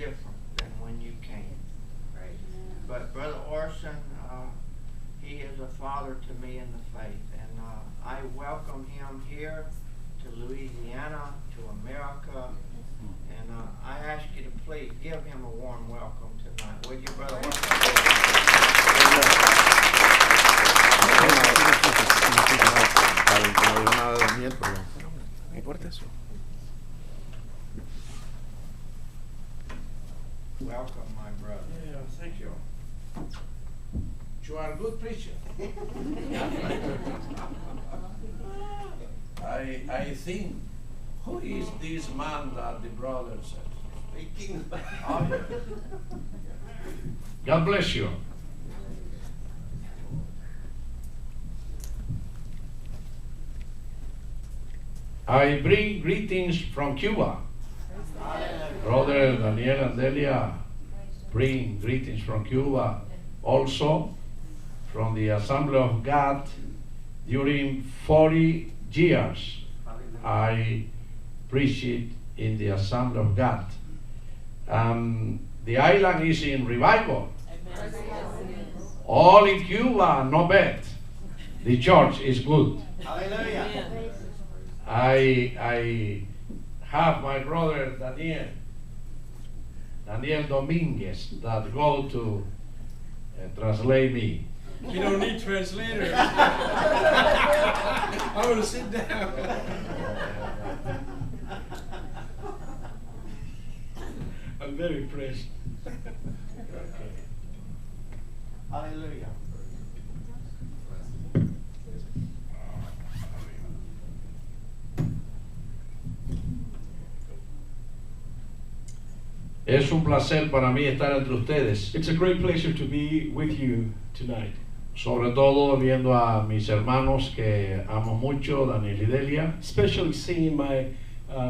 different than when you came. But Brother Orson, he is a father to me in the faith, and I welcome him here to Louisiana, to America, and I ask you to please give him a warm welcome tonight. Would you, Brother Orson? Welcome, my brother. Yeah, thank you. You are a good preacher. I think, who is this man that the brother said? Speaking. God bless you. I bring greetings from Cuba. Brother Daniel and Delia bring greetings from Cuba. Also from the Assembly of God. During 40 years I preached in the Assembly of God. The island is in revival. All in Cuba, no bad. The church is good. Hallelujah. I have my brother Daniel Dominguez that go to translate me. You don't need translators. I want to sit down. I'm very impressed. Hallelujah. Es un placer para mí estar entre ustedes, It's a great pleasure to be with you tonight. sobre todo viendo a mis hermanos que amo mucho, Daniel y Delia, Especially seeing my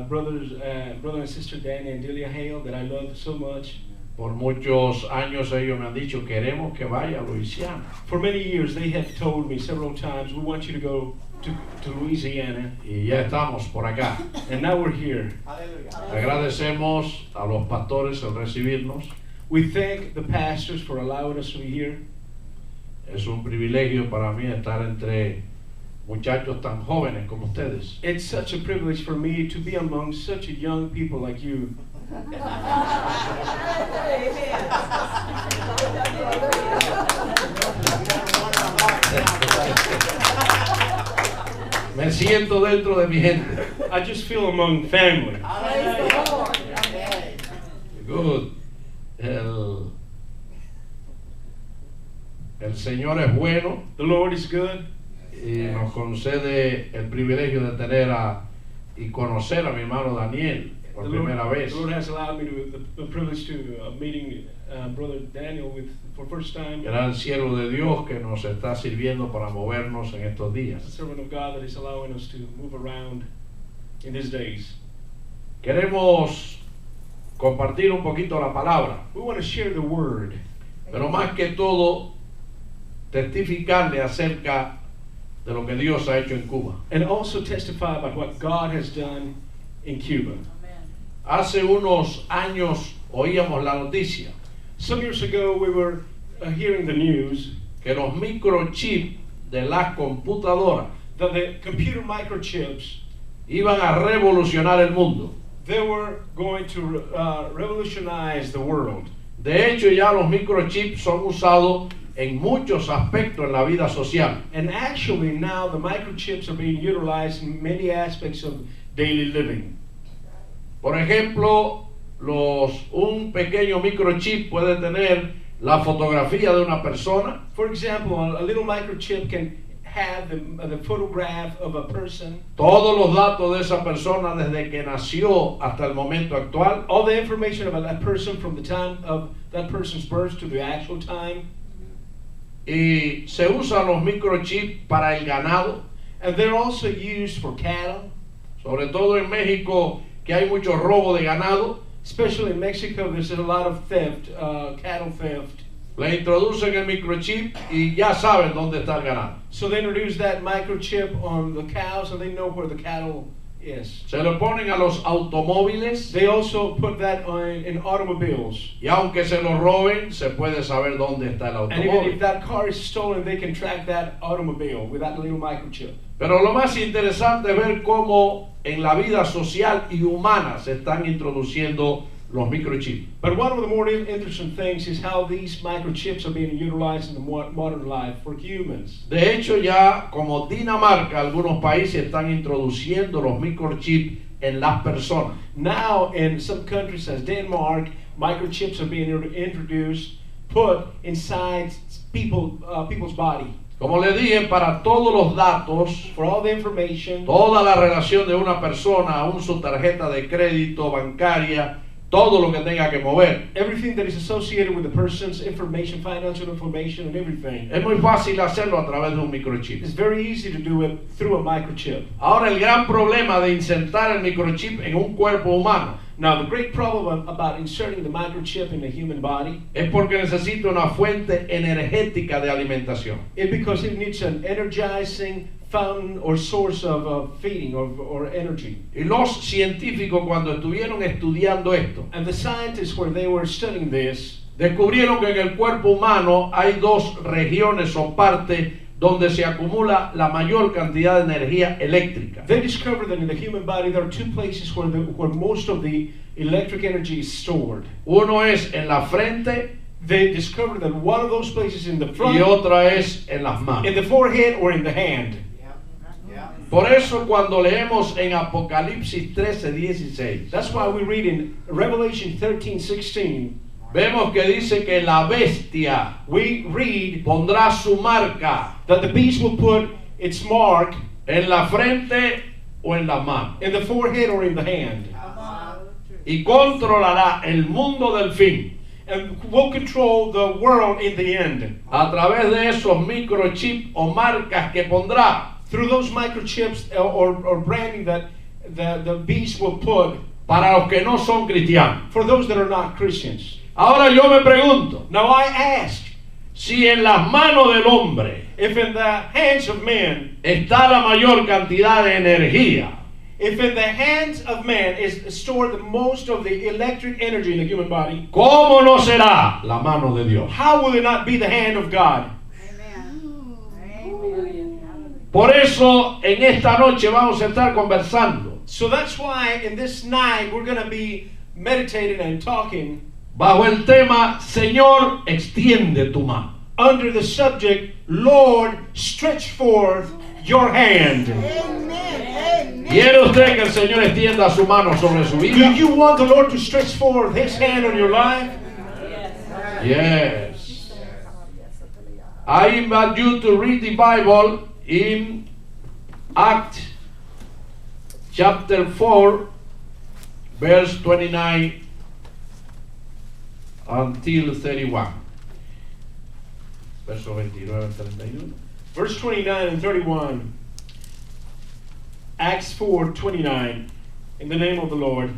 brother and sister Danny and Delia Hale that I love so much. Por muchos años ellos me han dicho, queremos que vaya a Luisiana. For many years they have told me several times, we want you to go to Louisiana, Y ya estamos por acá. and now we're here. Hallelujah. Agradecemos a los pastores el recibirnos. We thank the pastors for allowing us to be here. Es un privilegio para mí estar entre muchachos tan jóvenes como ustedes. It's such a privilege for me to be among such a young people like you. Me siento dentro de mi gente. I just feel among family. Good. El Señor es bueno The Lord is good, y nos concede el privilegio de tener y conocer a mi hermano Daniel por primera vez. The Lord has allowed me the privilege to meeting Brother Daniel for first time. Gran siervo de Dios que nos está sirviendo para movernos en estos A días. servant of God that is allowing us to move around in these days. Queremos compartir un poquito la palabra, We want to share the word, pero más que todo testificarle acerca de lo que Dios ha hecho en Cuba. and also testify about what God has done in Cuba. Hace unos años oíamos la noticia Some years ago, we were hearing the news que los microchips de las computadoras that the computer microchips, iban a revolucionar el mundo. they were going to revolutionize the world. De hecho, ya los microchips son usados en muchos aspectos en la vida social. And actually, now the microchips are being utilized in many aspects of daily living. Por ejemplo, un pequeño microchip puede tener la fotografía de una persona, For example, a little microchip can have the photograph of a person, todos los datos de esa persona desde que nació hasta el momento actual, all the information about that person from the time of that person's birth to the actual time. y se usan los microchips para el ganado, And they're also used for cattle, sobre todo en México que hay mucho robo de ganado. especially in Mexico. There's a lot of theft, cattle theft. Le introducen el microchip y ya saben dónde está el ganado. So they introduce that microchip on the cows, and they know where the cattle Yes. Se lo ponen a los automóviles They also put that in automobiles. y aunque se lo roben, se puede saber dónde está el And even if automóvil. that car is stolen, they can track that automobile with that little microchip. Pero lo más interesante es ver cómo en la vida social y humana se están introduciendo los microchips. But one of the more interesting things is how these microchips are being utilized in the modern life for humans. De hecho, ya como Dinamarca, algunos países están introduciendo los microchips en las personas. Now, in some countries as Denmark, microchips are being introduced, put inside people's body. Como le dije, para todos los datos, For all the information, toda la relación de una persona, aún su tarjeta de crédito, bancaria, todo lo que tenga que mover. everything that is associated with the person's information, financial information, and everything. Es muy fácil hacerlo a través de un microchip. It's very easy to do it through a microchip. Ahora, el gran problema de insertar el microchip en un cuerpo humano Now, the great problem about inserting the microchip in the human body es porque necesita una fuente energética de alimentación. is because it needs an energizing fountain or source of feeding or energy. Y los científicos, cuando estuvieron estudiando esto, And the scientists, when they were studying this, descubrieron que en el cuerpo humano hay dos regiones o partes donde se acumula la mayor cantidad de energía eléctrica. they discovered that in the human body there are two places where most of the electric energy is stored. Uno es en la frente They discovered that one of those places in the y front, otra es en las in manos. the forehead, or in the hand. Por eso cuando leemos en Apocalipsis 13:16, That's why we read in Revelation 13:16, vemos que dice que la bestia we read pondrá su marca that the beast will put its mark en la frente o en las manos in the forehead or in the hand, y controlará el mundo del fin and will control the world in the end a través de esos microchips o marcas que pondrá through those microchips or branding that the beast will put para los que no son cristianos. for those that are not Christians. Ahora yo me pregunto, Now I ask, si en las manos del hombre if in the hands of men, está la mayor cantidad de energía, if in the hands of man is stored the most of the electric energy in the human body, ¿cómo no será la mano de Dios? how will it not be the hand of God? Por eso en esta noche vamos a estar conversando So that's why in this night we're going to be meditating and talking bajo el tema Señor, extiende tu mano. under the subject, Lord, stretch forth your hand. ¿Quiere usted que el Señor extienda su mano sobre su Do vida? you want the Lord to stretch forth his hand on your life? Yes. I invite you to read the Bible in Acts chapter 4, verse 29 until 31. Verso 29 al 31. Verse 29 and 31. Acts 4:29. In the name of the Lord.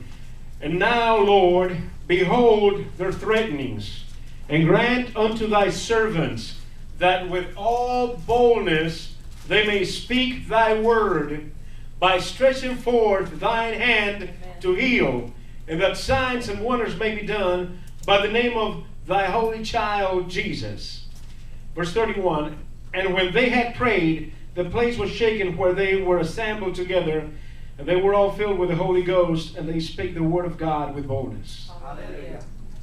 And now, Lord, behold their threatenings, and grant unto thy servants that with all boldness they may speak thy word by stretching forth thine hand to heal, and that signs and wonders may be done by the name of thy holy child Jesus. Verse 31, and when they had prayed, the place was shaken where they were assembled together, and they were all filled with the Holy Ghost, and they spake the word of God with boldness.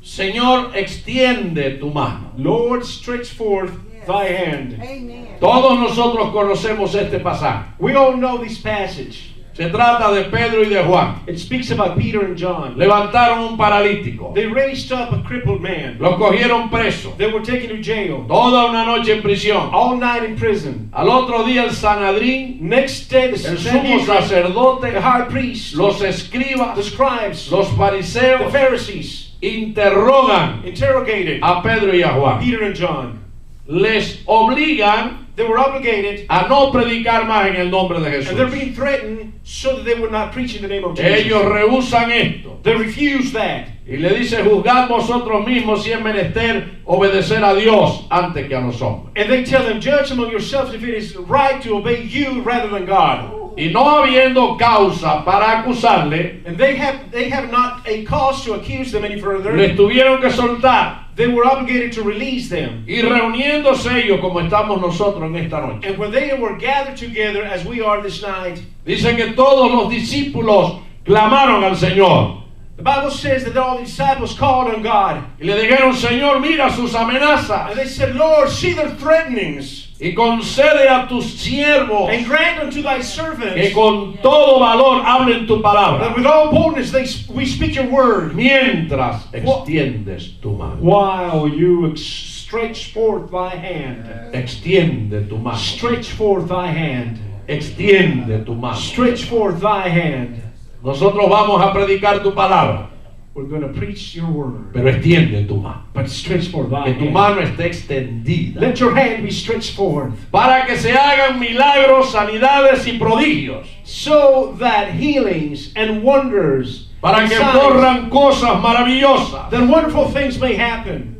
Señor, extiende tu mano. Lord, stretch forth thy hand. Amen. Todos nosotros conocemos este pasaje. We all know this passage. Se trata de Pedro y de Juan. It speaks about Peter and John. Levantaron un paralítico. They raised up a crippled man. Lo cogieron preso. They were taken to jail. Toda una noche en prisión. All night in prison. Al otro día el Sanadrín, Next day, el the sumo the sacerdote, high priest, los escribas, the scribes, los the fariseos Pharisees interrogan interrogated a Pedro y a Juan. Peter and John. Les obligan They were obligated, a no predicar más en el nombre de and they're Jesús. being threatened so that they would not preach in the name of Jesus. Ellos rehusan esto They refused that. y le dice: juzgad vosotros mismos si es menester obedecer a Dios antes que a los hombres. And they tell them, judge among yourselves if it is right to obey you rather than God. Y no habiendo causa para acusarle, and they have not a cause to accuse them any further, les tuvieron que soltar. they were obligated to release them. Y reuniéndose ellos como estamos nosotros en esta noche. And when they were gathered together as we are this night, Dice que todos los discípulos clamaron al Señor. the Bible says that all the disciples called on God. Y le dijeron, Señor, mira sus amenazas. And they said, Lord, see their threatenings, Y concede a tus siervos and grant unto thy que servants con todo valor hablen tu that palabra. with all boldness we speak your word, Mientras extiendes tu mano. while you stretch forth thy hand. Extiende tu mano. Stretch forth thy hand. Extiende tu mano. Stretch forth thy hand. Nosotros vamos a predicar tu palabra, We're going to preach your word. pero extiende tu mano. But stretch forth thy Que tu hand. mano esté extendida. Let your hand be stretched forth, Para que se hagan milagros, sanidades y prodigios. so that healings and wonders, Para and que signs, ocurran cosas maravillosas. that wonderful things may happen.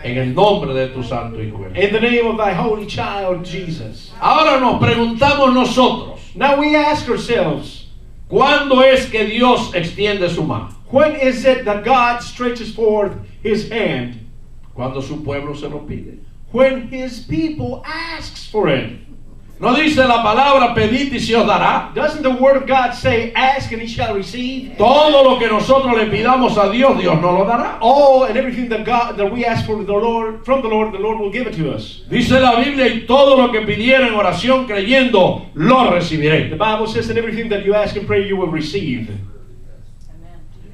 En el nombre de tu santo Hijo. In the name of thy holy child, Jesus. Ahora nos preguntamos nosotros, Now we ask ourselves, ¿cuándo es que Dios extiende su mano? when is it that God stretches forth his hand? Cuando su pueblo se lo pide. When his people asks for it. ¿No dice la palabra pedid y se os dará? Doesn't the word of God say, ask and he shall receive? Todo lo que nosotros le pidamos a Dios, Dios nos lo dará. All and everything that we ask for the Lord, from the Lord will give it to us. Dice la Biblia, y todo lo que pidiera en oración creyendo, lo The recibiréis. Bible says that everything that you ask and pray you will receive.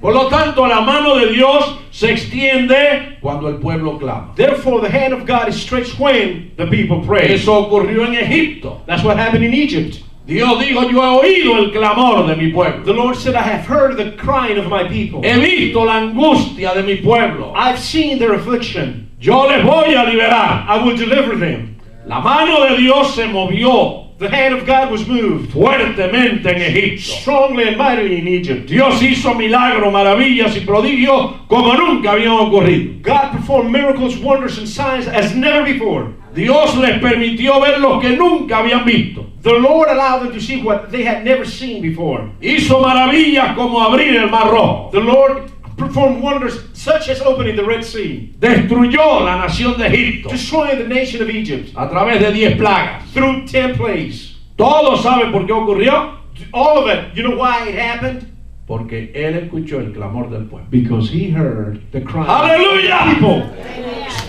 Por lo tanto, la mano de Dios se extiende cuando el pueblo clama. Therefore, the hand of God is stretched when the people pray. Eso ocurrió en Egipto. That's what happened in Egypt. Dios dijo, yo he oído el clamor de mi pueblo. The Lord said, I have heard the crying of my people. He visto la angustia de mi pueblo. I've seen their affliction. Yo les voy a liberar. I will deliver them. La mano de Dios se movió The hand of God was moved fuertemente en Egipto. strongly and mightily in Egypt. Dios hizo milagros, maravillas y prodigios como nunca habían ocurrido. God performed miracles, wonders, and signs as never before. Dios les permitió ver lo que nunca habían visto. The Lord allowed them to see what they had never seen before. Hizo maravillas como abrir el mar rojo. The Lord performed wonders such as opening the Red Sea, Destruyó la nación de Egipto destroying the nation of Egypt a través de 10 plagas. through 10 plagues. Todos saben por qué ocurrió. All of it. You know why it happened? Porque él escuchó el clamor del pueblo. Because he heard the cry Aleluya. of the people.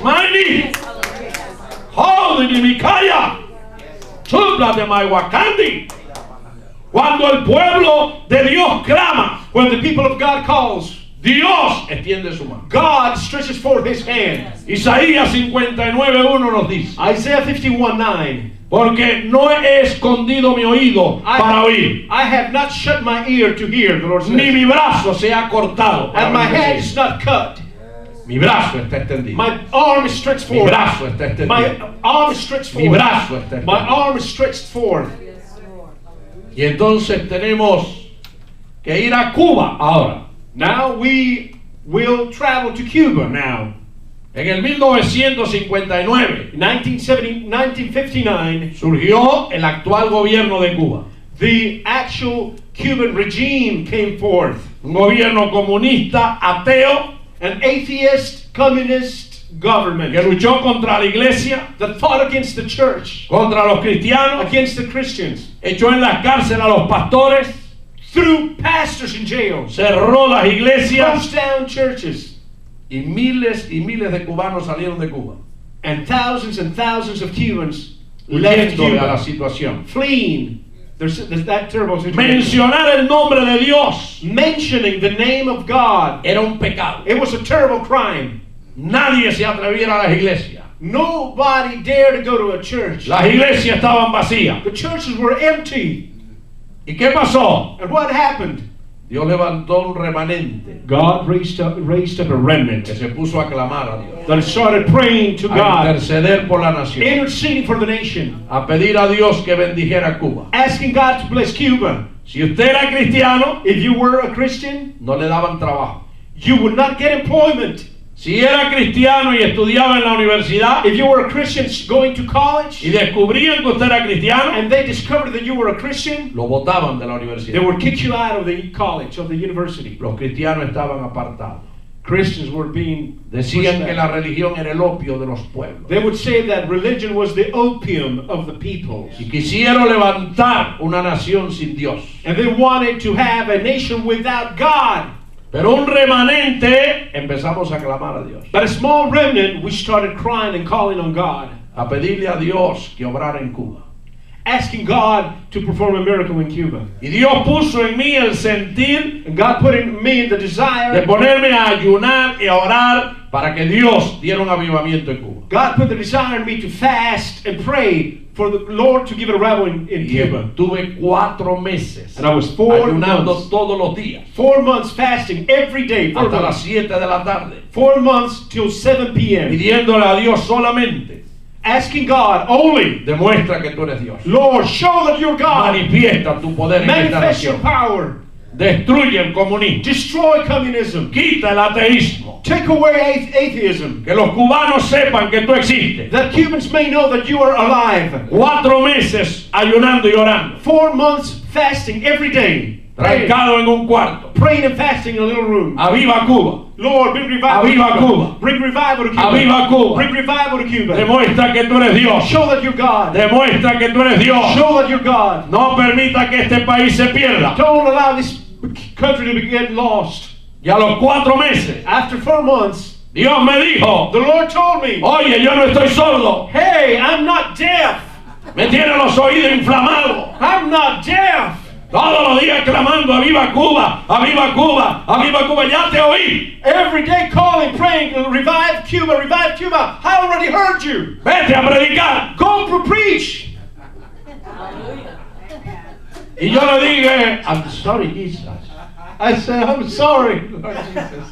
Mighty. Holy Mikaya. Supla de Maiwakandi. Cuando el pueblo de Dios clama, When the people of God calls, Dios extiende su mano. God stretches forth his hand. Isaías 59:1 nos dice, Isaiah 51:9. porque no he escondido mi oído para oír, I have not shut my ear to hear, the Lord says. ni mi brazo se ha cortado para And my hand bendecir. is not cut. Mi brazo está extendido. My arm is stretched Mi forth. brazo está extendido. My arm is stretched Mi forth. brazo está My extendido. arm is stretched forth. Y entonces tenemos que ir a Cuba ahora. Now we will travel to Cuba now. En el 1959 In 1959, surgió el actual gobierno de Cuba. the actual Cuban regime came forth. Un gobierno comunista, ateo, An atheist, communist government que luchó contra la iglesia, that fought against the church, contra los cristianos, against the Christians, echó en las cárceles a los pastores, threw pastors in jail, cerró las iglesias closed down churches, y miles de cubanos salieron de Cuba, and thousands of Cubans left huyendo a la Cuba, situación. fleeing. There's that terrible situation. Mencionar el nombre de Dios Mentioning the name of God, era un pecado. it was a terrible crime. Nadie se atreviera a las iglesias. Nobody dared to go to a church. Las iglesias estaban vacías. The churches were empty. ¿Y qué pasó? And what happened? Dios levantó un remanente God raised up a remnant que se puso a clamar a Dios, that started praying to a God, interceder por la nación, interceding for the nation, a pedir a Dios que bendijera Cuba. asking God to bless Cuba. Si usted era cristiano, If you were a Christian, no le daban trabajo. you would not get employment. Si era cristiano y estudiaba en la universidad if you were a Christian going to y college, descubrían que usted era cristiano, and they discovered that you were a Christian, lo botaban de la they universidad. would kick you out of the college, of the university. Los cristianos estaban apartados. Christians were being Decían pushed que back. la religión era el opio de los pueblos. They would say that religion was the opium of the people. Y quisieron levantar una nación sin Dios. And they wanted to have a nation without God. Pero un remanente empezamos a clamar a Dios, But a small remnant, we started crying and calling on God, a pedirle a Dios que obrara en Cuba. asking God to perform a miracle in Cuba. Y Dios puso en mí el sentir And God put in me the de desire. ponerme a ayunar y a orar para que Dios diera un avivamiento en Cuba. God put the desire in me to fast and pray for the Lord to give it a revival in Y Cuba. tuve 4 meses And I was 4 ayunando months, todos los días 4 months fasting every day, 4 hasta las months, 7 de la tarde, 4 months till 7 p.m. pidiéndole a Dios solamente: Asking God only, demuestra que tú eres Dios, Lord, show that you're God. manifiesta tu poder en esta Manifest your nación, power. destruye el comunismo, Destroy communism. quita el ateísmo, Take away atheism. que los cubanos sepan que tú existes. That Cubans may know that you are alive. 4 meses ayunando y orando, 4 months fasting every day. Praying, trancado en un cuarto. praying and fasting in a little room. ¡Aviva Cuba! Lord, bring revival Aviva to Cuba. Bring revival to Cuba. ¡Aviva Cuba! Bring revival to Cuba. Demuestra que tú eres Dios. Show that you're God. Demuestra que tú eres Dios. Show that you're God. No permita que este país se pierda. Don't allow this country to get lost. Y a los 4 meses, After 4 months, Dios me dijo: the Lord told me, oye, yo no estoy sordo. hey, I'm not deaf. Me tienen los oídos inflamados. I'm not deaf. Todos los días clamando: ¡Aviva Cuba! ¡Aviva Cuba! ¡Aviva Cuba! ¡Ya te oí! Every day calling, praying, revive Cuba, revive Cuba. I already heard you. ¡Vete a predicar! Go to preach. Y yo le dije: I'm sorry, Jesus. I said, I'm sorry, Lord Jesus.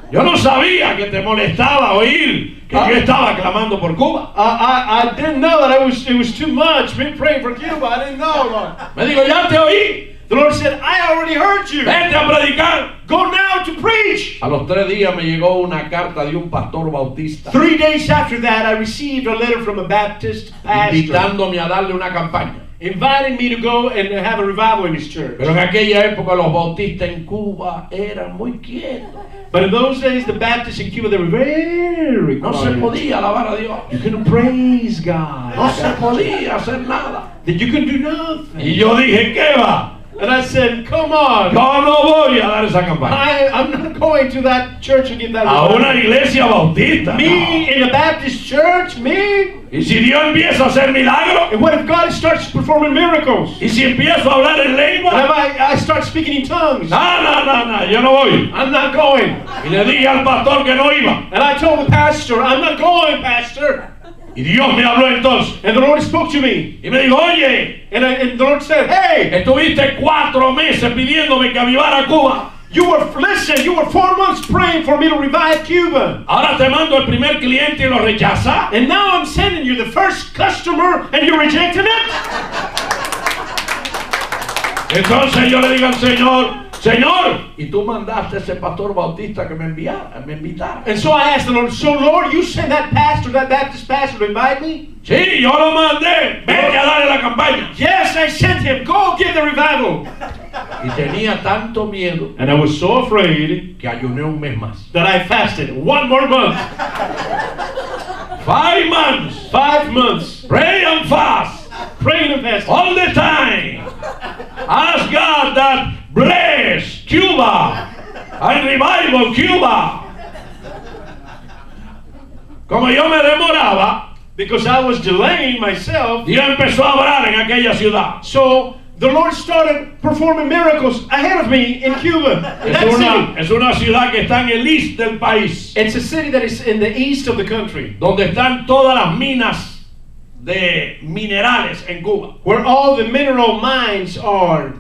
Yo no sabía que te molestaba oír que yo estaba clamando por Cuba. I didn't know that it was too much me praying for Cuba. I didn't know, Lord. Me dijo: ya te oí. The Lord said, I already heard you. Vete a predicar. Go now to preach. A los 3 días me llegó una carta de un pastor bautista 3 days after that, I received a letter from a Baptist pastor invitándome a darle una campaña. inviting me to go and have a revival in his church. Pero en aquella época los bautistas en Cuba eran muy quietos. But in those days, the Baptists in Cuba, they were very No se quiet. podía alabar a Dios. You couldn't praise God. No se podía hacer nada. That you could do nothing. Y yo dije: ¿qué va? And I said, come on. Yo no voy a dar esa campaña I'm not going to that church and give that a una revival. iglesia bautista. Me No. in a Baptist church? Me? Y si Dios empieza a hacer milagros, And what if God starts performing miracles? y si empiezo a hablar en And lengua, if I start speaking in tongues? no, yo no voy. I'm not going. Y le dije al pastor que no iba. And I told the pastor, I'm not going, pastor. Y Dios me habló entonces. And the Lord spoke to me. Y me dijo: oye, And the Lord said, hey, estuviste 4 meses pidiéndome que avivara Cuba. you were 4 months praying for me to revive Cuba. Ahora te mando el primer cliente y lo rechaza. And now I'm sending you the first customer and you're rejecting it? Entonces yo le digo al Señor: Señor, y tú mandaste a ese pastor bautista que me invitara. And so I asked the Lord, so Lord, you sent that pastor, that Baptist pastor to invite me? Sí, yo lo mandé. Vete a darle la campaña. Yes, I sent him. Go give the revival. Y tenía tanto miedo And I was so afraid que ayuné un mes más. that I fasted 1 more month. 5 months. 5 months. Pray and fast. Praying and fasting. All the time. Ask God that bless Cuba and revival Cuba. Como yo me demoraba, Because I was delaying myself. Dios empezó a obrar en aquella ciudad. So the Lord started performing miracles ahead of me in Cuba. In that city. Es una ciudad que está en el este del país, It's a city that is in the east of the country, donde están todas las minas de minerales en Cuba. where all the mineral mines are.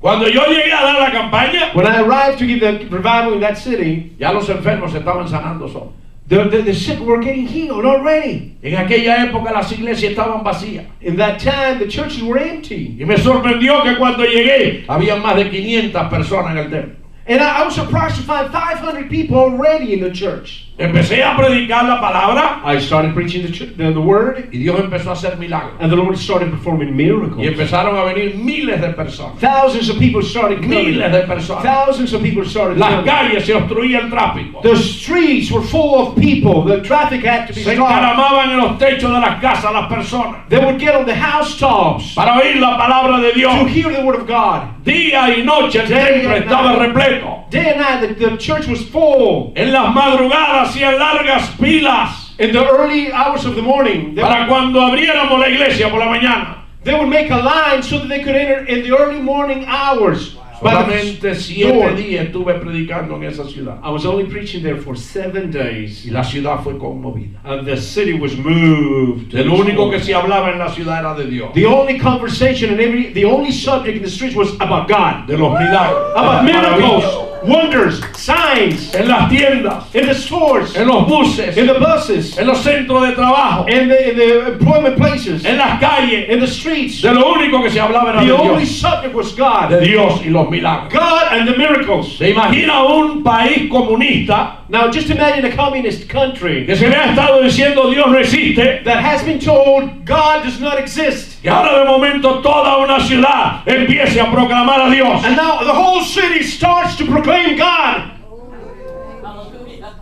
Cuando yo llegué a dar la campaña, When I arrived to give the revival in that city, ya los enfermos se estaban sanando solos. the sick were getting healed already. En aquella época las iglesias estaban vacías. In that time, the churches were empty. Y me sorprendió que cuando llegué había más de 500 personas en el templo. And I was surprised to find 500 people already in the church. Empecé a predicar la palabra I started preaching the word, y Dios empezó a hacer milagros. and the Lord started performing miracles. Y empezaron a venir miles de personas. Thousands of people started coming. Miles de personas. Thousands of people started Las coming. calles se obstruía el tráfico. The streets were full of people. The traffic had to be Se stopped. encaramaban en los techos de las casas las personas They would get on the housetops para oír la palabra de to Dios. hear the word of God. Día y noche el Day templo and estaba night. repleto. Day and night, the church was full. En las madrugadas hacían largas filas In the early hours of the morning, para cuando abriéramos la iglesia por la mañana. they would make a line so that they could enter in the early morning hours. By the Solamente 7 door. días estuve predicando en esa ciudad. I was only preaching there for 7 days. Y la ciudad fue conmovida. And the city was moved. De lo único que se hablaba en la ciudad era de Dios. The only conversation and the only subject in the streets was about God. De los milagros. About de las miracles, maravillas. wonders, signs, En las tiendas, in the stores, en los buses, in the buses, en los centros de trabajo, in the employment places, en las calles. in the streets. De lo único que se hablaba era The de only Dios. subject was De God. Dios y los milagros. God and the miracles. ¿Se imagina un país comunista Now just imagine a communist country que se le ha estado diciendo Dios no existe, that has been told God does not exist. y ahora de momento toda una ciudad empiece a proclamar a Dios? And now the whole city starts to proclaim God.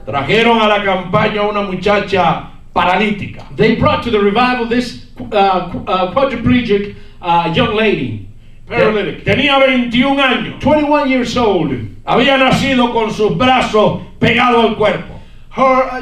Trajeron a la campaña a una muchacha paralítica. They brought to the revival this quadriplegic young lady, paralytic, Tenía 21 años. 21 years old. Había nacido con sus brazos pegados al cuerpo.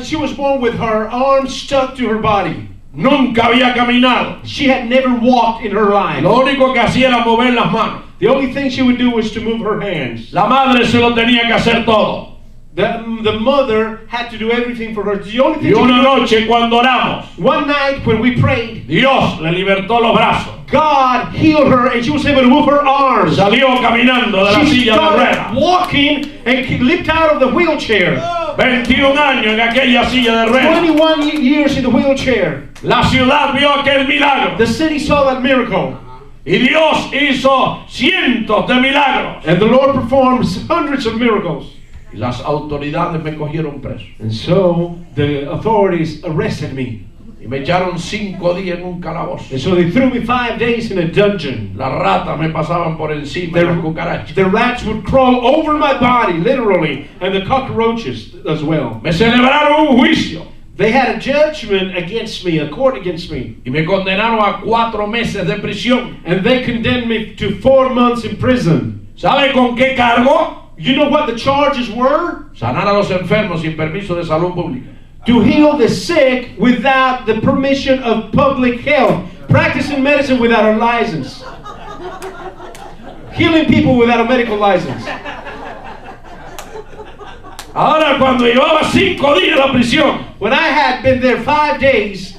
She was born with her arms stuck to her body. Nunca había caminado. She had never walked in her life. Lo único que hacía era mover las manos. The only thing she would do was to move her hands. La madre se lo tenía que hacer todo. The mother had to do everything for her. The only thing Y she could una do- noche cuando oramos, One night when we prayed, Dios le libertó los brazos. God healed her and she was able to move her arms. Salió caminando de la She silla de started ruedas. walking and leaped out of the wheelchair. 21 años en aquella silla de ruedas. 21 years in the wheelchair. La ciudad vio aquel milagro. The city saw that miracle. Y Dios hizo cientos de milagros. And the Lord performed hundreds of miracles. Y las autoridades me cogieron preso. And so the authorities arrested me. Y me echaron 5 días en un calabozo. And so they threw me 5 days in a dungeon. Las ratas me pasaban por encima, y las cucarachas. The rats would crawl over my body, literally, and the cockroaches as well. Me celebraron un juicio. They had a judgment against me, a court against me. Y me condenaron a 4 meses de prisión. And they condemned me to 4 months in prison. ¿Sabe con qué cargo? You know what the charges were? Sanar a los enfermos sin permiso de salud pública. To heal the sick without the permission of public health. Practicing medicine without a license. Healing people without a medical license. Ahora cuando llevaba 5 días en la prisión, When I had been there 5 days,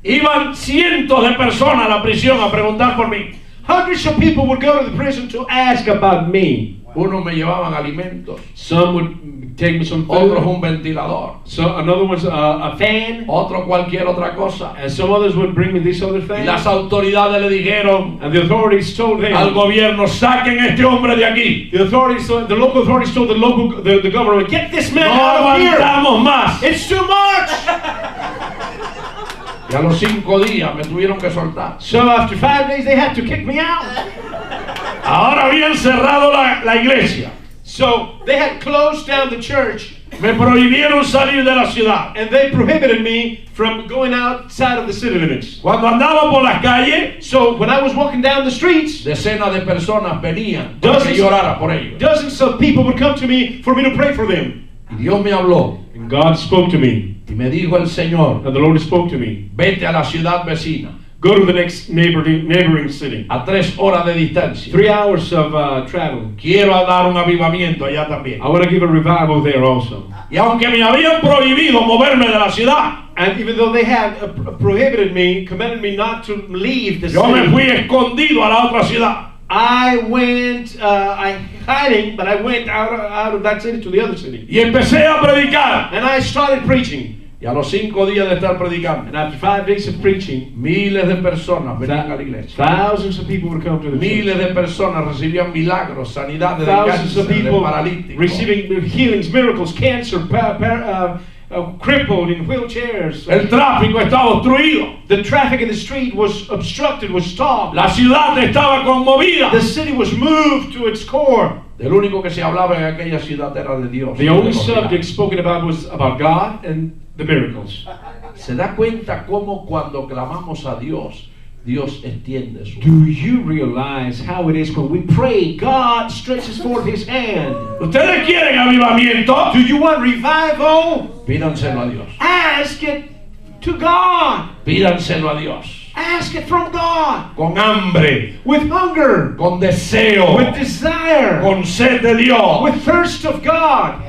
iban cientos de personas a la prisión a preguntar por mí. hundreds of people would go to the prison to ask about me. Unos me llevaban alimentos, Some would take me some otros food. un ventilador, So another one's a fan. otro cualquier otra cosa. And some others would bring me this other Y thing. las autoridades le dijeron And the authorities told him. al gobierno, saquen a este hombre de aquí. The local authorities told the government, get this man No out of here. aguantamos más. It's too much. Y a los 5 días me tuvieron que soltar. So after 5 days, they had to kick me out. Ahora habían cerrado la iglesia. So they had closed down the church, Me prohibieron salir de la ciudad. and they prohibited me from going outside of the city limits. Cuando andaba por las calles, So when I was walking down the streets, decenas de personas venían para que Dozens- yo orara por ellos. dozens of people would come to me for me to pray for them. Y Dios me habló And God spoke to me, y me dijo el Señor, and the Lord spoke to me. vete a la ciudad vecina, Go to the next neighboring city. a 3 horas de distancia. 3 hours of travel. Quiero dar un avivamiento allá también. I want to give a revival there also. Y aunque me habían prohibido moverme de la ciudad, And even though they had prohibited me, commanded me not to leave the yo me city, fui escondido a la otra ciudad. I went, hiding, but I went out of that city to the other city. Y empecé a predicar. And I started preaching. Y a los 5 días de estar predicando, And after 5 days of preaching, miles de personas venían a la iglesia. thousands of people would come to the Miles church. de personas recibían milagros, sanidades de Thousands of cáncer, de people paralíticos. receiving healings, miracles, cancer, crippled in wheelchairs. El tráfico estaba obstruido. The traffic in the street was obstructed, was stopped. La ciudad estaba conmovida. The city was moved to its core. El único que se hablaba en aquella ciudad era de Dios. The de only los subject milagros. spoken about was about God and the miracles. ¿Se da cuenta cómo cuando clamamos a Dios, Dios extiende su Do you realize how it is when we pray, God stretches forth His hand? ¿Ustedes quieren avivamiento? Do you want revival? Pídanselo a Dios. Ask it to God. Pídanselo a Dios. Ask it from God. Con hambre, With hunger, con deseo, with desire, con sed de Dios. with thirst of God.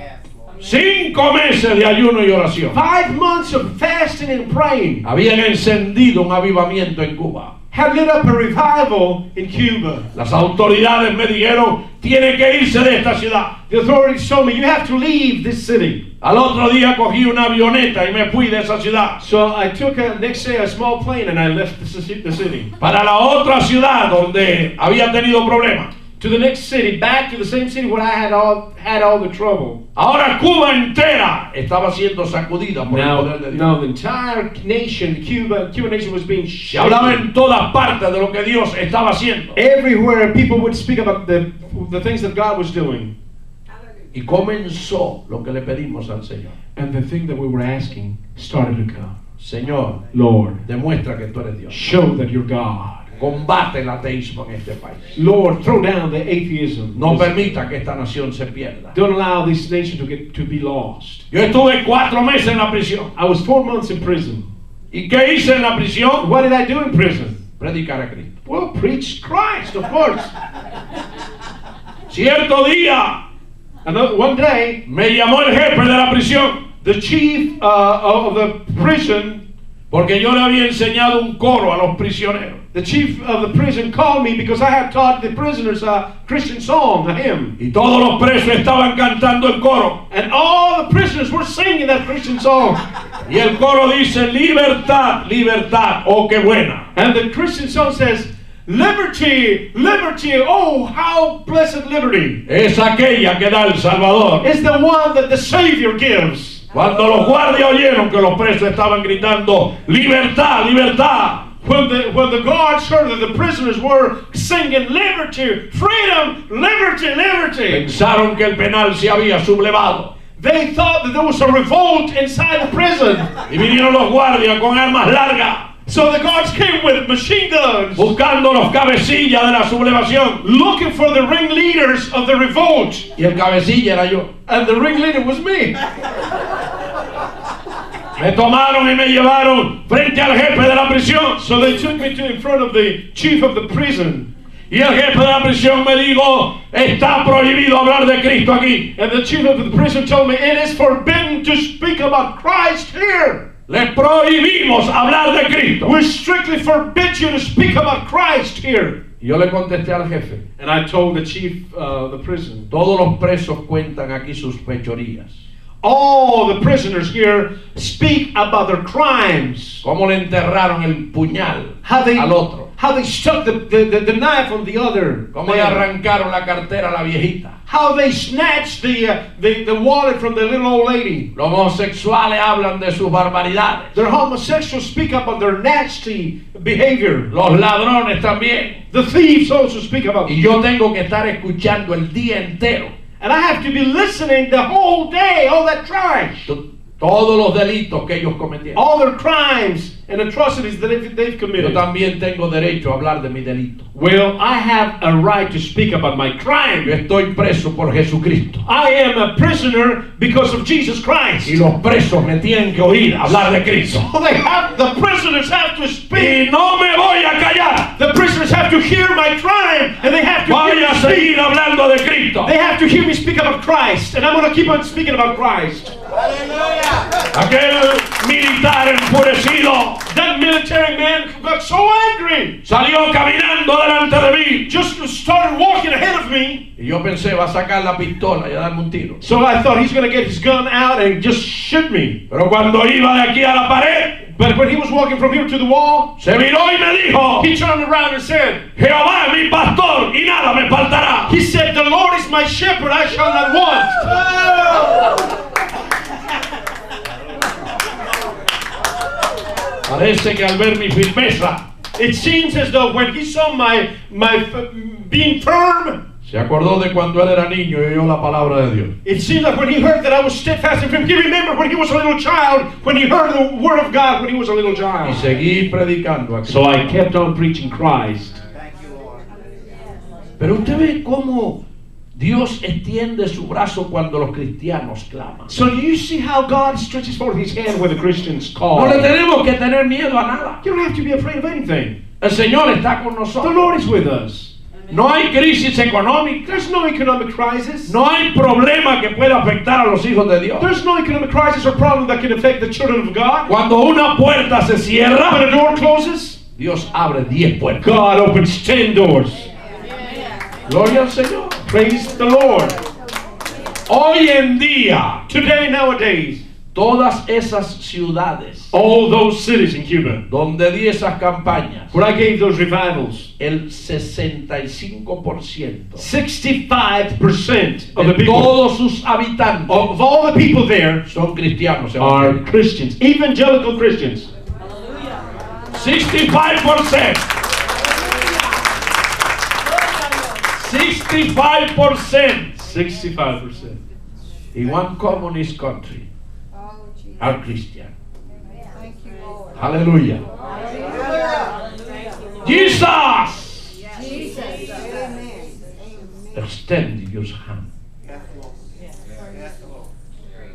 5 meses de ayuno y oración. 5 months of fasting and praying Habían encendido un avivamiento en Cuba. have lit up a revival in Cuba. Las autoridades me dijeron, tiene que irse de esta ciudad. The authorities told me, you have to leave this city. Al otro día cogí una avioneta y me fui de esa ciudad So I took next day a small plane and I left the city. para la otra ciudad donde había tenido problemas. To the next city, back to the same city where I had all the trouble. Ahora Cuba entera estaba siendo sacudida por el poder de Dios. Now the entire nation, Cuban nation was being Se hablaba shaken. en todas partes de lo que Dios estaba haciendo. Everywhere people would speak about the things that God was doing. Y comenzó lo que le pedimos al Señor. And the thing that we were asking started to come. Señor, Lord, demuestra que tú eres Dios. show that you're God. Combate el ateísmo en este país. Lord, throw down the atheism. No permita que esta nación se pierda. Don't allow this nation to be lost. Yo estuve 4 meses en la prisión. I was 4 months in prison. ¿Y qué hice en la prisión? What did I do in prison? Predicar a Cristo. Well, preach Christ, of course. Cierto día One day, me llamó el jefe de la prisión the chief of the prison, porque yo le había enseñado un coro a los prisioneros. the chief of the prison called me because I had taught the prisoners a Christian song, a hymn. Y todos los presos estaban cantando el coro. And all the prisoners were singing that Christian song. Y el coro dice, libertad, libertad, oh qué buena. And the Christian song says, liberty, liberty, oh, how blessed liberty. Es aquella que da el Salvador. It's the one that the Savior gives. Cuando los guardias oyeron que los presos estaban gritando, libertad, libertad. When the guards heard that the prisoners were singing liberty, freedom, liberty, liberty, Pensaron que el penal se había sublevado. they thought that there was a revolt inside the prison. Y vinieron los guardias con armas largas, So the guards came with machine guns, buscando los cabecillas de la sublevación. looking for the ringleaders of the revolt. Y el cabecilla era yo. And the ringleader was me. Me tomaron y me llevaron frente al jefe de la prisión. So they took me in front of the chief of the prison. Y el jefe de la prisión me dijo, está prohibido hablar de Cristo aquí. And the chief of the prison told me, it is forbidden to speak about Christ here. Le prohibimos hablar de Cristo. We strictly forbid you to speak about Christ here. Y yo le contesté al jefe, And I told the chief of the prison, todos los presos cuentan aquí sus fechorías. all the prisoners here speak about their crimes. Cómo le enterraron el puñal How they, al otro. how they stuck the knife on the other. Cómo le arrancaron la cartera a la viejita. How they snatched the wallet from the little old lady. Los homosexuales hablan de sus barbaridades. The homosexuals speak about their nasty behavior. Los ladrones también. The thieves also speak about Y yo tengo que estar escuchando el día entero And I have to be listening the whole day, all that trash. todos los delitos que ellos cometieron. All their crimes and atrocities that they've Yo committed. también tengo derecho a hablar de mi delito. Well, I have a right to speak about my Yo crime. estoy preso por Jesucristo. I am a prisoner because of Jesus Christ. Y los presos me tienen que oír hablar de Cristo. So the prisoners have to speak. Y no me voy a callar. The prisoners have to hear my crime, and they have to hear Voy me a speak. seguir hablando de Cristo. They have to hear me speak about Christ, and I'm going to keep on speaking about Christ. Aquel militar enfurecido That that military man got so angry. Salió caminando delante de mí. Just started walking ahead of me. Y yo pensé, va a sacar la pistola y a darme un tiro. So I thought he's going to get his gun out and just shoot me. Pero cuando iba de aquí a la pared, But when he was walking from here to the wall, se miró y me dijo, he turned around and said, Jehová es mi pastor y nada me faltará. he said, the Lord is my shepherd, I shall not want. Parece que al ver mi firmeza, It seems as though when he saw my being firm, se acordó de cuando él era niño y oyó la palabra de Dios. it seems like when he heard that I was steadfast in him, he remembered when he was a little child, when he heard the word of God when he was a little Y child. seguí predicando aquí. So I kept on preaching Christ. Thank you, Lord. Pero usted ve cómo Dios extiende su brazo cuando los cristianos claman. So do you see how God stretches forth his hand when the Christians call? No le tenemos que tener miedo a nada. You don't have to be afraid of anything. El Señor está con The nosotros. Lord is with us. No hay crisis económica. There's no economic crisis. No hay problema que pueda afectar a los hijos de Dios. There's no economic crisis or problem that can affect the children of God. Cuando una puerta se When cierra, a door closes, Dios abre 10 puertas. God opens 10 doors. Gloria al Señor. Praise the Lord. Hoy en día, Today, nowadays, todas esas ciudades all those cities in Cuba donde di esas campañas, where I gave those revivals, el 65% 65% of de the people, todos sus habitantes of all the people there, son cristianos are evangélicos. Christians, evangelical Christians. 65%. 65%. 65%. In one communist country are Christian. Hallelujah. Jesus, extend your hand. Yes, Lord. Yes, Lord.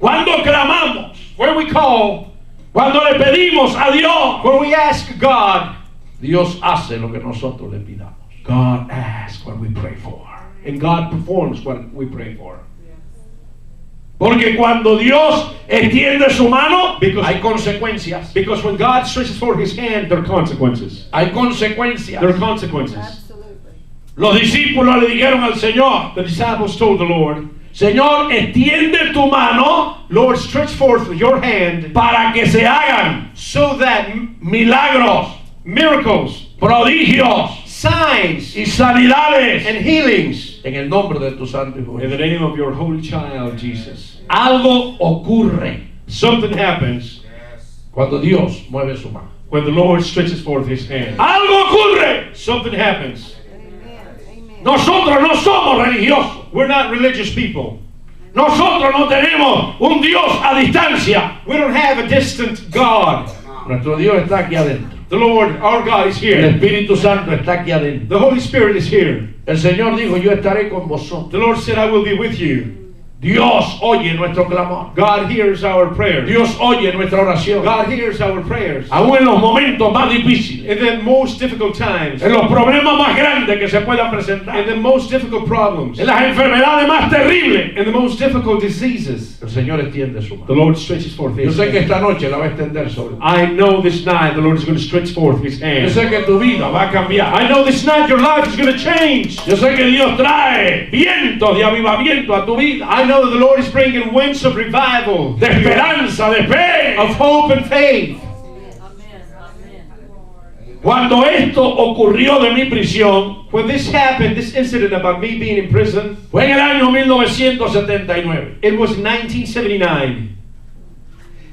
Cuando clamamos, When we call, cuando le pedimos a Dios, when we ask God, Dios hace lo que nosotros le pidamos. God asks what we pray for. And God performs what we pray for. Porque cuando Dios extiende su mano, Because- hay consecuencias. Because when God stretches forth his hand, there are consequences. Hay consecuencias. There are consequences. Los discípulos le dijeron al Señor, The disciples told the Lord, Señor, extiende tu mano Lord, stretch forth your hand para que se hagan so that milagros, miracles, prodigios signs, y sanidades and healings en el nombre de tu santo Hijo. in the name of your holy child, Jesus. Algo ocurre Something happens cuando Dios mueve su mano. when the Lord stretches forth his hand. Algo ocurre. Something happens. Nosotros no somos religiosos. We're not religious people. Nosotros no tenemos un Dios a distancia. We don't have a distant God. Nuestro Dios está aquí adentro. The Lord, our God, is El here. Espíritu Santo está aquí adentro. The Holy Spirit is here. El Señor dijo, yo estaré con vosotros. The Lord said, I will be with you. Dios oye nuestro clamor. God hears our prayers. Dios oye nuestra oración. God hears our prayers. Aún en los momentos más difíciles, In the most difficult times, en los problemas más grandes que se puedan presentar, in the most difficult problems, en las enfermedades más terribles, in the most difficult diseases, el Señor extiende su the mano. Lord stretches forth Yo his sé que hand. esta noche la va a extender sobre ti. I know this night the Lord is going to stretch forth his Yo hand. sé que tu vida va a cambiar. I know this night your life is going to change. Yo sé que Dios trae vientos de avivamiento a tu vida, I know that the Lord is bringing winds of revival, de esperanza, de fe. of hope and faith. Cuando esto ocurrió de mi prisión, When this happened, this incident about me being in prison, fue en el año 1979. it was 1979.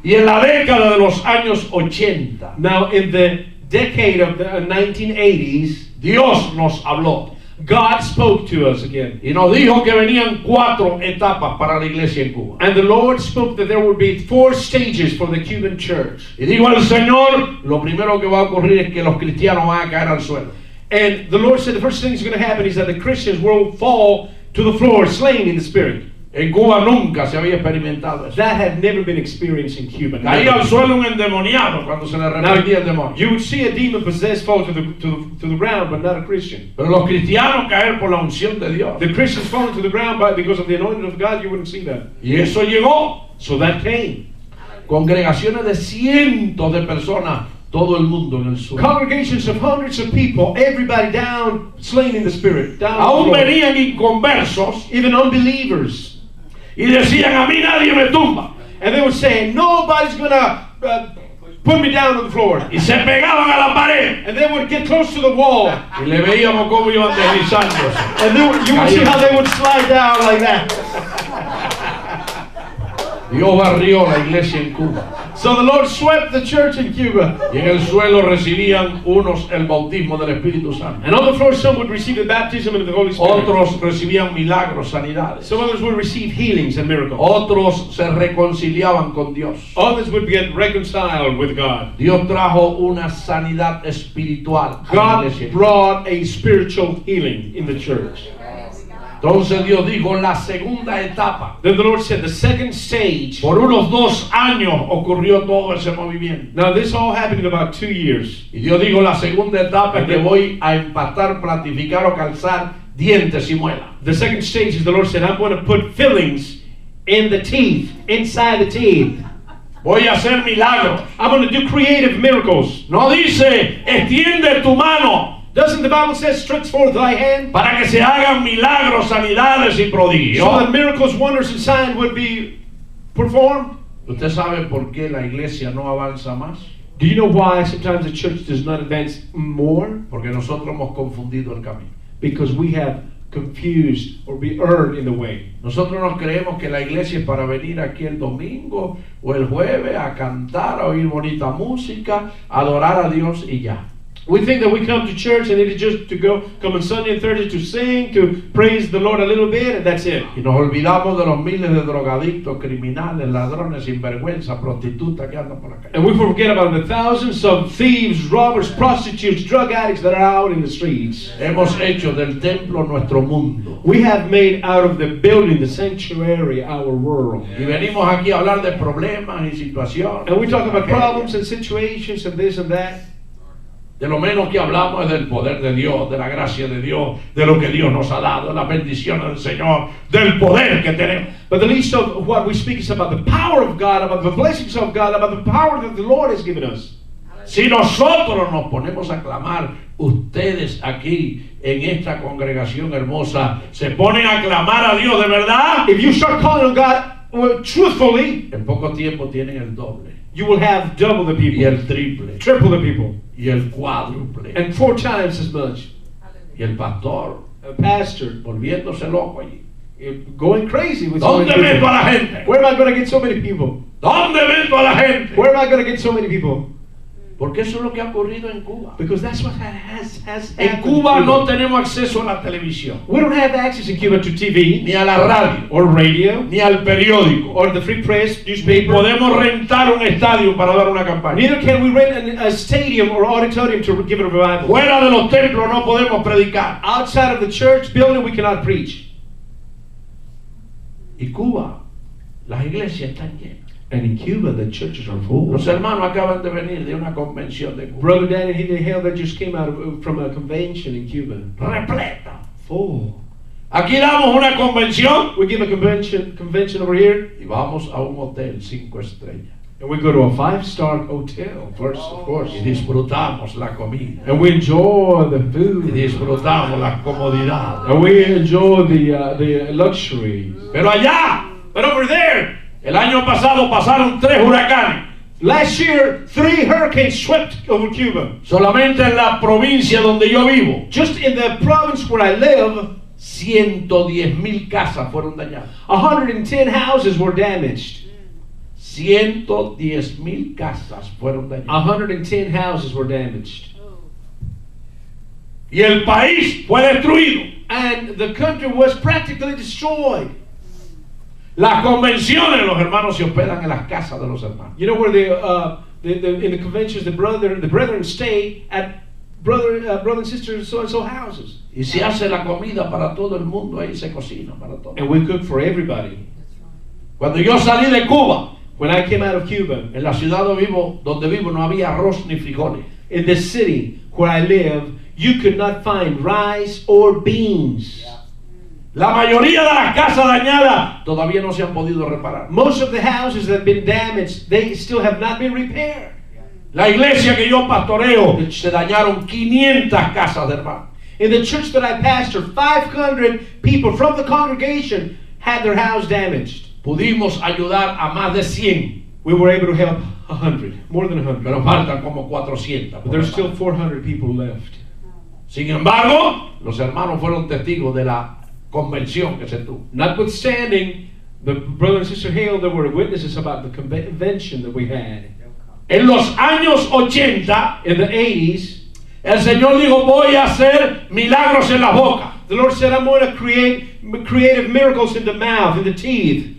Y en la década de los años 80, Now, in the decade of the 1980s, Dios nos habló God spoke to us again. y nos dijo que venían 4 etapas para la iglesia en Cuba. And the Lord spoke that there would be 4 stages for the Cuban church. Y dijo el Señor, lo primero que va a ocurrir es que los cristianos van a caer al suelo. And the Lord said the first thing that's going to happen is that the Christians will fall to the floor, slain in the spirit. En Cuba nunca se había experimentado eso. That had never been experienced in Cuba. Caía al Never. suelo un endemoniado cuando se le reprendía el demonio. You would see a demon possessed fall to the ground, but not a Christian. Pero los cristianos caer por la unción de Dios. The Christians falling to the ground because of the anointing of God, you wouldn't see that. Y eso llegó. So that came. Congregaciones de cientos de personas todo el mundo en el suelo. Congregations of hundreds of people, everybody down, slain in the spirit. Down Aún on the floor. venían inconversos Even unbelievers. y decían, a mí nadie me tumba. And they would say, nobody's going to put me down on the floor. Y se pegaban a la pared. And they would get close to the wall. Y le veíamos cómo iban deslizándose. And you would see how they would slide down like that. Dios barrió la iglesia en Cuba. So the Lord swept the church in Cuba. Y en el suelo recibían unos el bautismo del Espíritu Santo. And on the floor, some would receive the baptism of the Holy Spirit. Otros recibían milagros, sanidades. Some others would receive healings and miracles. Otros se reconciliaban con Dios. Others would get reconciled with God. Dios trajo una sanidad espiritual a la God iglesia. brought a spiritual healing in the church. Entonces Dios dijo, la segunda etapa. Then the Lord said, the second stage. Por unos 2 años ocurrió todo ese movimiento. Now this all happened in about 2 years. Y Dios dijo, la segunda etapa es que voy a empastar, platificar o calzar dientes y muelas. The second stage is the Lord said, I'm going to put fillings in the teeth, inside the teeth. Voy a hacer milagros. I'm going to do creative miracles. No dice, extiende tu mano Doesn't the Bible say, stretch forth thy hand? para que se hagan milagros, sanidades y So that prodigios. miracles, wonders, and signs would be performed. ¿Usted sabe por qué la iglesia no avanza más? Do you know why sometimes the church does not advance more? Porque nosotros hemos confundido el camino. Because we have confused or be erred in the way. Nosotros nos creemos que la iglesia es para venir aquí el domingo o el jueves a cantar, a oír bonita música, a adorar a Dios y ya. We think that we come to church and it is just to come on Sunday and Thursday to sing, to praise the Lord a little bit, and that's it. Y nos olvidamos de los miles de drogadictos, criminales, ladrones, sinvergüenza, prostitutas que andan por la calle. And we forget about the thousands of thieves, robbers, prostitutes, drug addicts that are out in the streets. Hemos hecho del templo nuestro mundo. We have made out of the building, the sanctuary, our world. Y venimos aquí a hablar de problemas y situaciones. And we talk about problems and situations and this and that. De lo menos que hablamos es del poder de Dios, de la gracia de Dios, de lo que Dios nos ha dado, de las bendiciones del Señor, del poder que tenemos. But the least of what we speak is about the power of God, about the blessings of God, about the power that the Lord has given us. Si nosotros nos ponemos a clamar, ustedes aquí en esta congregación hermosa se ponen a clamar a Dios de verdad, If you start calling on God truthfully, en poco tiempo tienen el doble, you will have double the y people, el triple, triple the people, y el cuádruple, and 4 times as much. y el pastor A pastor volviéndose loco allí. going crazy with so many ¿Dónde meto people. a la gente? Where am I going to get so many people? ¿Dónde meto a la gente? Where am I going to get so many people? Porque eso es lo que ha ocurrido en Cuba. Because that's what has En happened. Cuba in no tenemos acceso a la televisión, We don't have access in Cuba to TV ni a la radio, or radio ni al periódico, or the free press, ni newspaper. podemos rentar un estadio para dar una campaña. Neither can we rent a stadium or auditorium to give it a revival. Fuera de los templos no podemos predicar. Outside of the church building, we cannot preach. Y Cuba, las iglesias están llenas. And in Cuba, the churches are full. Los hermanos acaban de venir de una convención de Cuba. Brother Dan and Hilda Hale that just came out from a convention in Cuba. Repleta. Full. Aquí damos una convención We give a convention over here, y vamos a un hotel 5 estrellas. and we go to a 5-star hotel first, of course. Y disfrutamos la comida. And we enjoy the Y food. disfrutamos las comodidades. And we enjoy the luxuries. Pero allá, But over there, el año pasado pasaron 3 huracanes. last year, 3 hurricanes swept over Cuba. Solamente en la provincia donde yo vivo, Just in the province where I live, 110,000 casas fueron dañadas. 110 houses were damaged. 110,000 casas fueron dañadas. 110 houses were damaged. Y el país fue destruido. And the country was practically destroyed. Las convenciones, los hermanos se hospedan en las casas de los hermanos. You know where in the conventions, the brethren stay at brother and sister so-and-so houses. Y se hace la comida para todo el mundo, ahí se cocina para todo. And we cook for everybody. Cuando yo salí de Cuba, When I came out of Cuba, en la ciudad donde vivo no había arroz ni frijoles. in the city where I live, you could not find rice or beans. La mayoría de las casas dañadas todavía no se han podido reparar. Most of the houses that have been damaged, they still have not been repaired. La iglesia que yo pastoreo se dañaron 500 casas de hermanos. In the church that I pastor, 500 people from the congregation had their house damaged. Pudimos ayudar a más de 100, We were able to help 100, more than 100. pero faltan como 400. But there's still 400 people left. Sin embargo, los hermanos fueron testigos de la convención que se tuvo. Notwithstanding, the brother and sister Hale, there were witnesses about the convention that we had. En los años 80, In the 80s, el Señor dijo, voy a hacer milagros en la boca. the Lord said, I'm going to create creative miracles in the mouth, in the teeth.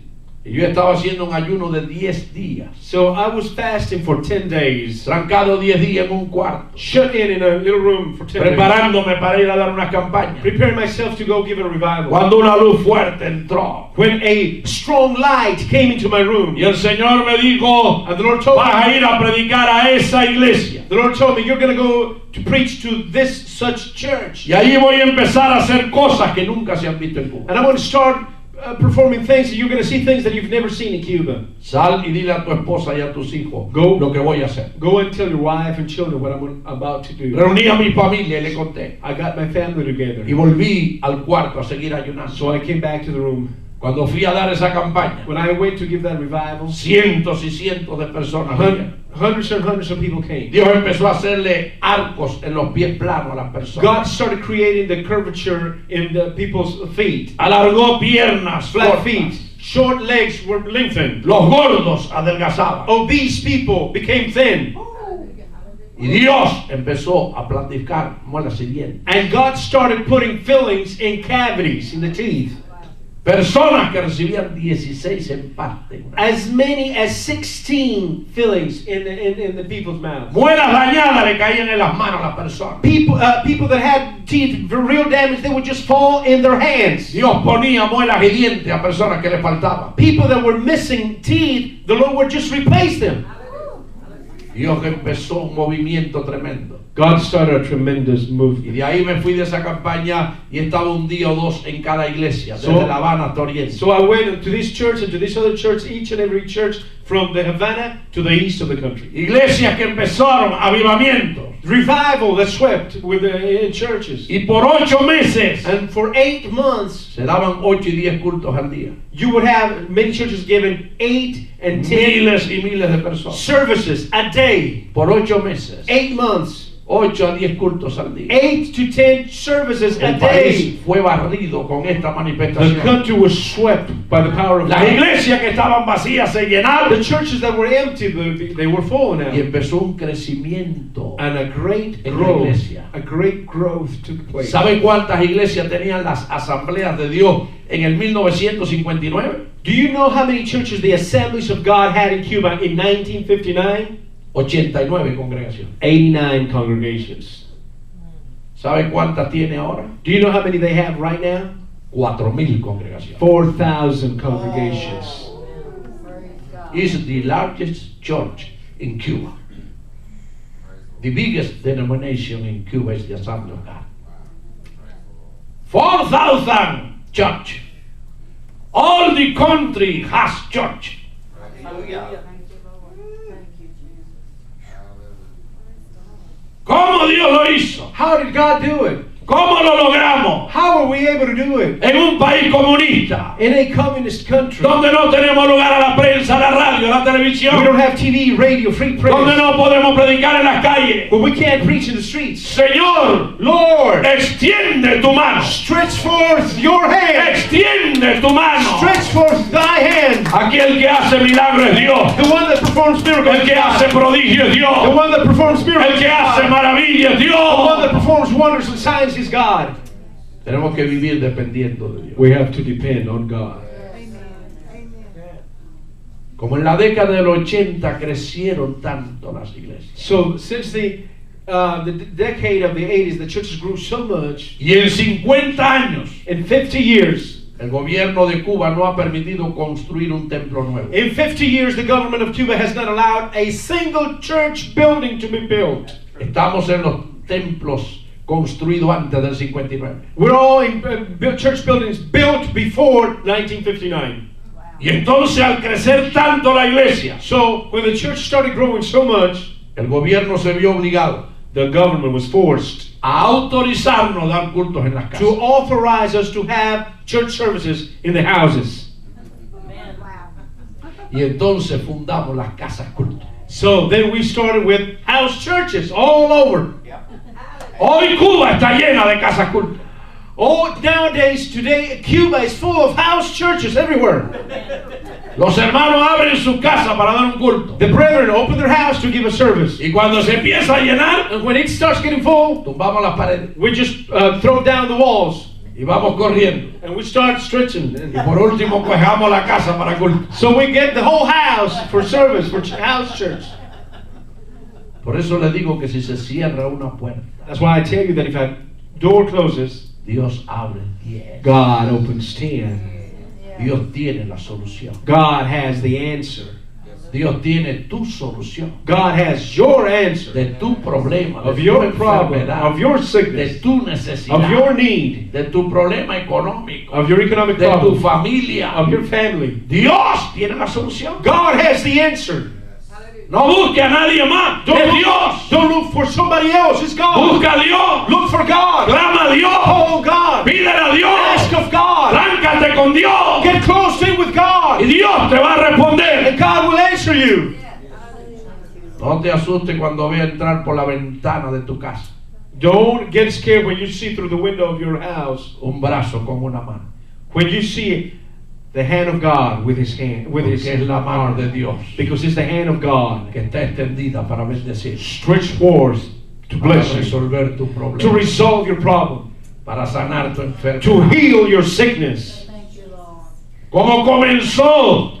Y yo estaba haciendo un ayuno de 10 días, So I was fasting for 10 days, trancado 10 días en un cuarto, shut in a little room for 10 days, preparándome para ir a dar una campaña. preparing myself to go give a revival. Cuando una luz fuerte entró, When a strong light came into my room, y el Señor me dijo, and the Lord told vas a me, ir a predicar a esa iglesia. the Lord told me, you're going to go to preach to this such church. Y ahí voy a empezar a hacer cosas que nunca se han visto en Cuba. And I'm going to start performing things, and you're going to see things that you've never seen in Cuba. Sal y dile a tu esposa y a tus hijos Go. lo que voy a hacer. Go and tell your wife and children what I'm about to do. Reuní a mi familia y le conté. I got my family together. Y volví al cuarto a seguir ayunando. So I came back to the room. Cuando fui a dar esa campaña, When I went to give that revival, cientos y cientos de personas venían. hundreds and hundreds of people came. Dios empezó a hacerle arcos en los pies planos a las God personas. started creating the curvature in the people's feet. Alargó piernas, Flat cortas. feet. Short legs were lengthened. Los gordos adelgazaban. Obese people became thin. Y Dios empezó a platicar muelas y dientes. And God started putting fillings in cavities in the teeth. Personas que recibían 16 empastes. As many as 16 fillings in the people's mouths. Muelas dañadas le caían en las manos a las personas. People that had teeth for real damage, they would just fall in their hands. Dios ponía muelas y dientes a personas que le faltaban. People that were missing teeth, the Lord would just replace them. Dios empezó un movimiento tremendo. God started a tremendous Y movement. de ahí me fui de esa campaña y estaba un día o dos en cada iglesia, desde So- La Habana hasta Oriente. So I went to this church and to this other church, each and every church from the Havana to the east of the country. Iglesias que empezaron avivamientos. Revival that swept with in churches. Y por 8 meses And for 8 months, se daban 8 y 10 cultos al día. you would have many churches given 8 and 10 Miles y miles de personas. services a day. Por 8 meses. 8 months. 8 a 10 cultos al día. 8 to 10 services a El day. país fue barrido con esta The manifestación. country was swept by the power of Las God. iglesias que estaban vacías se llenaron. The churches that were empty, they were full now. Y empezó un crecimiento. And a great En la growth, iglesia. a great growth took place. ¿Saben cuántas iglesias tenían las asambleas de Dios en el 1959? Do you know how many churches the Assemblies of God had in Cuba in 1959? 89 congregaciones. 89 congregations. ¿Saben cuántas tiene ahora? Do you know how many they have right now? 4,000 congregaciones. 4,000 congregations. It's the largest church in Cuba. The biggest denomination in Cuba is the Assembly of God. 4,000 church. All the country has church. Hallelujah. ¿Cómo Dios lo hizo? How did God do it? ¿Cómo lo logramos? How are we able to do it? En un país comunista, In a communist country, donde no tenemos lugar a la prensa, a la radio, a la we televisión, don't have TV, radio, free donde press, no podemos predicar en las calles. but we can't preach in the streets. Señor, Lord, extiende tu mano. stretch forth your hand. Extiende tu mano. Stretch forth thy hand. Aquel que hace milagros es Dios. The one that performs miracles El is que hace God. prodigios es The Dios. one that performs miracles El is que hace God. maravillas es The one that Dios. performs wonders and signs is God. Tenemos que vivir dependiendo de Dios. We have to depend on God. Como en la década del 80 crecieron tanto las iglesias. So since the decade of the 80s, the churches grew so much. Y en 50 años, In 50 years, el gobierno de Cuba no ha permitido construir un templo nuevo. in 50 years, the government of Cuba has not allowed a single church building to be built. Estamos en los templos construidos antes del 59. We're all in church buildings built before 1959. Y entonces al crecer tanto la iglesia, So when the church started growing so much, el gobierno se vio obligado The government was forced a autorizarnos a dar cultos en las to casas. authorize us to have church services in the houses. Y entonces fundamos las casas cultos. So then we started with house churches all over. Hoy Cuba está llena de casas cultos. Oh, nowadays, today, Cuba is full of house churches everywhere. Los hermanos abren su casa para dar un culto. The brethren open their house to give a service. Y cuando se empieza a llenar, And when it starts getting full, tumbamos las paredes we just throw down the walls. y vamos corriendo. And we start stretching. Y por último cogemos la casa para culto. So we get the whole house for service, for house church. Por eso le digo que si se cierra una puerta, That's why I tell you that if a door closes, Dios abre 10. God opens 10. Dios tiene la solución. God has the answer. Dios tiene tu solución God has your answer de tu problema, of de tu your problem, enfermedad, of your de sickness, tu necesidad, of your need, de tu problema económico, of your economic de tu problem, familia. of your family. Dios tiene la solución. God has the answer. No busque a nadie más. Es Dios. Don't look for somebody else. It's God. Busca a Dios. Look for God. Clama a Dios. Oh God. Pídele a Dios. Ask of God. Tráncate con Dios. Get close in with Y God. Dios te va a responder. And God will answer you. No te asustes cuando vea entrar por la ventana de tu casa Don't get scared when you see through the window of your house. un brazo con una mano. When you see the hand of God with his hand, with his Porque es la mano arm. de Dios Because it's the hand of God que está extendida para bendecir, stretched forth to para bless you, resolver tu to problema, resolve your problem, para sanar tu to enfermedad. heal your sickness. ¿Cómo comenzó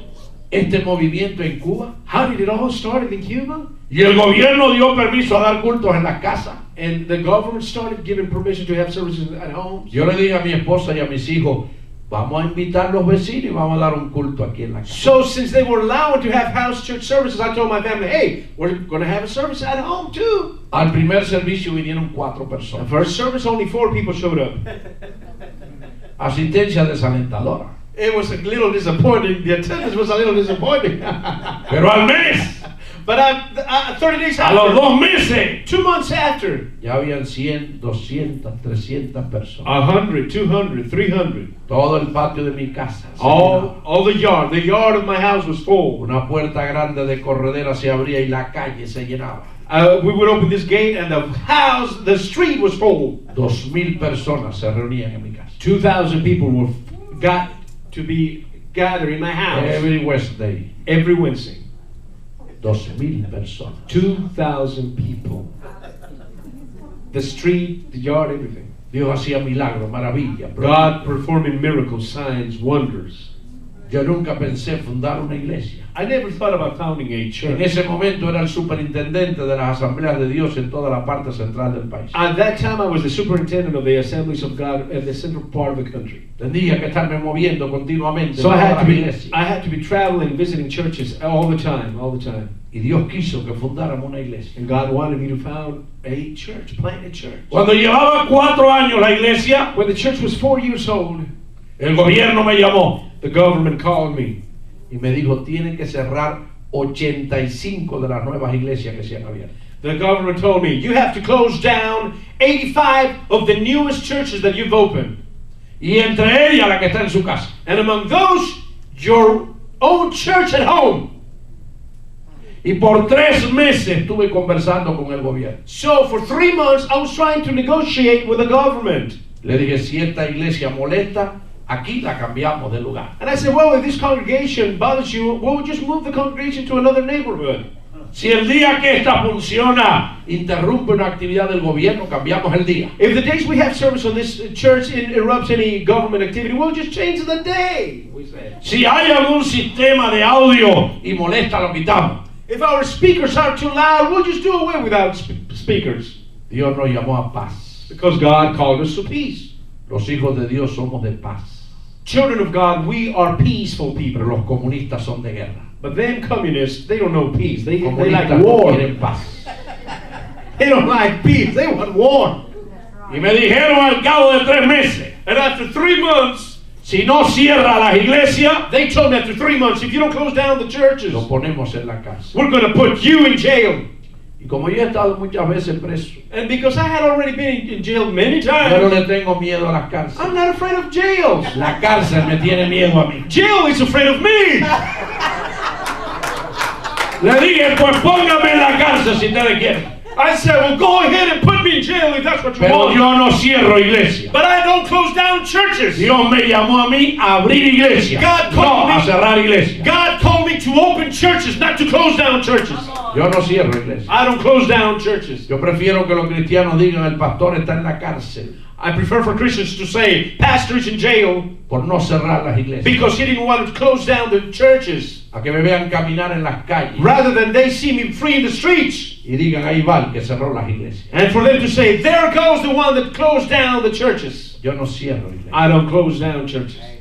este movimiento en Cuba? How did it all start in Cuba? Y el gobierno dio permiso a dar cultos en las casas. And the government started giving permission to have services at home. Yo le dije a mi esposa y a mis hijos, vamos a invitar a los vecinos y vamos a dar un culto aquí en la casa. So since they were allowed to have house church services, I told my family, hey, we're going to have a service at home too. Al primer servicio vinieron 4 The personas. first service, only 4 people showed up. Asistencia desalentadora. It was a little disappointing. The attendance was a little disappointing. Pero al mes, 30 days a los after, 2 meses, 2 months after, ya habían 100, 200, 300 personas. 100, 200, 300. Todo el patio de mi casa. se llenaba. All the yard of my house was full. Una puerta grande de corredera se abría y la calle se llenaba. We would open this gate and the street was full. 2,000 personas se reunían en mi casa. 2,000 people got to be gathered in my house Every Wednesday, every Wednesday. 2,000 personas. 2,000 people. The street, the yard, everything. Dios hacía milagros, maravillas. God performing miracles, signs, wonders. Yo nunca pensé fundar una iglesia. I never thought about founding a En church. ese momento era el superintendente de las asambleas de Dios en toda la parte central del país. At that time, I was the superintendent of the Assemblies of God in the central part of the country. Tenía que estarme moviendo continuamente. So en I todas had las to be, iglesias. I had to be traveling, visiting churches all the time. Y Dios quiso que fundáramos una iglesia. And God wanted me to found a church, plant a church. Cuando llevaba 4 años la iglesia, When the church was 4 years old, el gobierno me llamó the government called me. y me dijo, tienen que cerrar 85 de las nuevas iglesias que se han abierto. The government told me, you have to close down 85 of the newest churches that you've opened. Y entre ellas la que está en su casa. And among those, your own church at home. Y por 3 meses estuve conversando con el gobierno. So for 3 months, I was trying to negotiate with the government. Le dije, si esta iglesia molesta, aquí la cambiamos de lugar. And I said, well, if this congregation bothers you, well, we'll just move the congregation to another neighborhood. Si el día que esta funciona interrumpe una actividad del gobierno, cambiamos el día. If the days we have service on this church interrupts any government activity, we'll just change the day, we said. Si hay algún sistema de audio y molesta, lo quitamos. If our speakers are too loud, we'll just do away without speakers. Dios nos llamó a paz. Because God called us to peace. Los hijos de Dios somos de paz. Children of God, we are peaceful Pero people. los comunistas son de guerra. But them communists, they don't know peace. They like Comunistas no war. quieren paz. They don't like peace. They want war. Y me dijeron al cabo de 3 meses, And after 3 months, si no cierra las iglesias, they told me after 3 months, if you don't close down the churches, lo ponemos en la cárcel. we're going to put you in jail. Y como yo he estado muchas veces preso, And because I had already been in jail many yo no times, le tengo miedo a las cárceles. I'm not afraid of jails. La cárcel me tiene miedo a mí. Jail is afraid of me. Le dije, pues póngame en la cárcel si ustedes quieren. I said, well, go ahead and put me in jail if that's what you Pero want. yo no cierro iglesia. But I don't close down churches. Dios me llamó a mí a abrir iglesia, God no called a me. cerrar iglesia. God told me to open churches, not to close down churches. Yo no cierro iglesia. I don't close down churches. Yo prefiero que los cristianos digan el pastor está en la cárcel I prefer for Christians to say, pastor is in jail por no cerrar las iglesias. because he didn't want to close down the churches. A que me vean caminar en las calles Rather than they see me free in the streets. y digan ahí va el que cerró las iglesias. And for them to say, there goes the one that closed down the churches. Yo no cierro iglesia. I don't close down churches. Amen.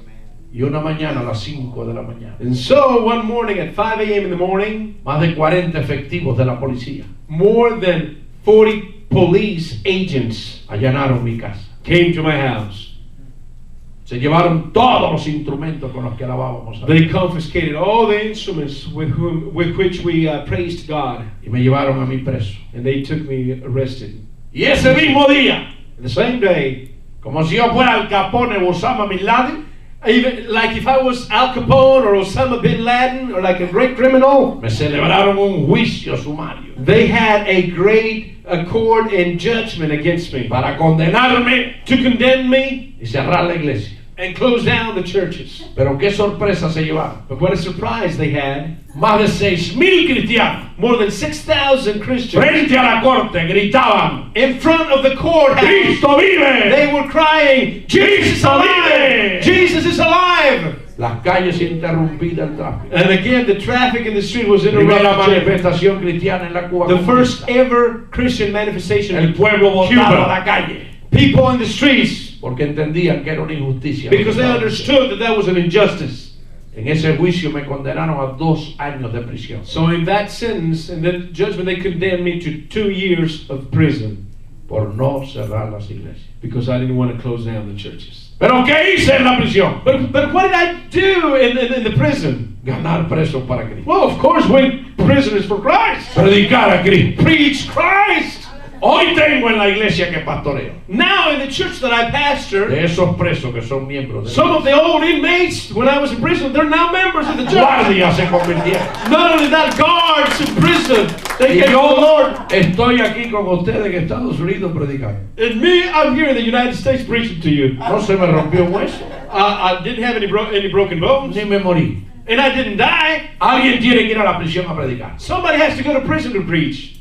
Y una mañana a las 5 de la mañana, And so one morning at 5 a.m. in the morning, más de 40 efectivos de la policía more than 40 police agents allanaron mi casa. came to my house. Se llevaron todos los instrumentos con los que alabábamos a Dios. They confiscated all the instruments with which we praised God. Y me llevaron a mí preso. And they took me arrested. Y ese mismo día, And the same day, como si yo fuera Al Capone o Osama Bin Laden, even like if I was Al Capone or Osama bin Laden or like a great criminal, me celebraron un juicio sumario they had a great court and judgment against me para condenarme to condemn me y cerrar la iglesia. and close down the churches. Pero qué sorpresa se llevaron. But what a surprise they had. Más de 6,000 cristianos More than 6,000 Christians frente a la corte gritaban: in front of the courthouse. ¡Cristo vive! They were crying, Jesus is alive! Jesus is alive! Las calles interrumpidas, el tráfico. And again, the traffic in the street was Primera interrupted. manifestación cristiana en la Cuba The first comunista. ever Christian manifestation El in pueblo botado a Cuba. la calle People in the streets porque entendían que era una injusticia. because they understood that that was an injustice. En ese juicio me condenaron a 2 años de prisión. So in that sentence, in that judgment, they condemned me to 2 years of prison Por no cerrar las iglesias. because I didn't want to close down the churches. ¿Pero qué hice en la prisión? But what did I do in the prison? Ganar presos para Cristo. Well, of course, win prisoners for Christ. Predicar a Cristo. Preach Christ. Hoy tengo en la iglesia que pastoreo Now in the church that I pastor, de esos presos que son miembros de some of the old inmates, when I was in prison, they're now members of the church. guardias se convirtieron. Not only that, guards in prison, they Y came to the yo Lord. estoy aquí con ustedes en Estados Unidos predicando. And me, I'm here in the United States preaching to you. No se me rompió un hueso, I didn't have any broken bones, ni me morí. and I didn't die. Alguien tiene que ir a la prisión a predicar. Somebody has to go to prison to preach.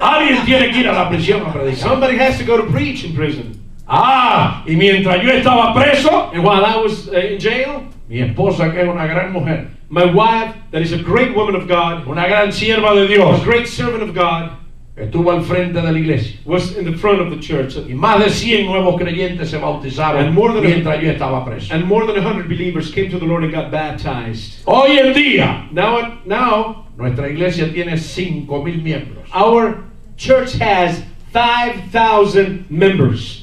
Alguien tiene que ir a la prisión a predicar. Somebody has to go to preach in prison. Ah, y mientras yo estaba preso, And while I was in jail, mi esposa, que es una gran mujer, my wife, that is a great woman of God, una gran sierva de a Dios, great servant of God, estuvo al frente de la iglesia. was in the front of the church. Y más de 100 nuevos creyentes se bautizaron And more than a- mientras yo estaba preso. And more than 100 believers came to the Lord and got baptized. Hoy en día, Now, nuestra iglesia tiene 5,000 miembros. our church has 5,000 members.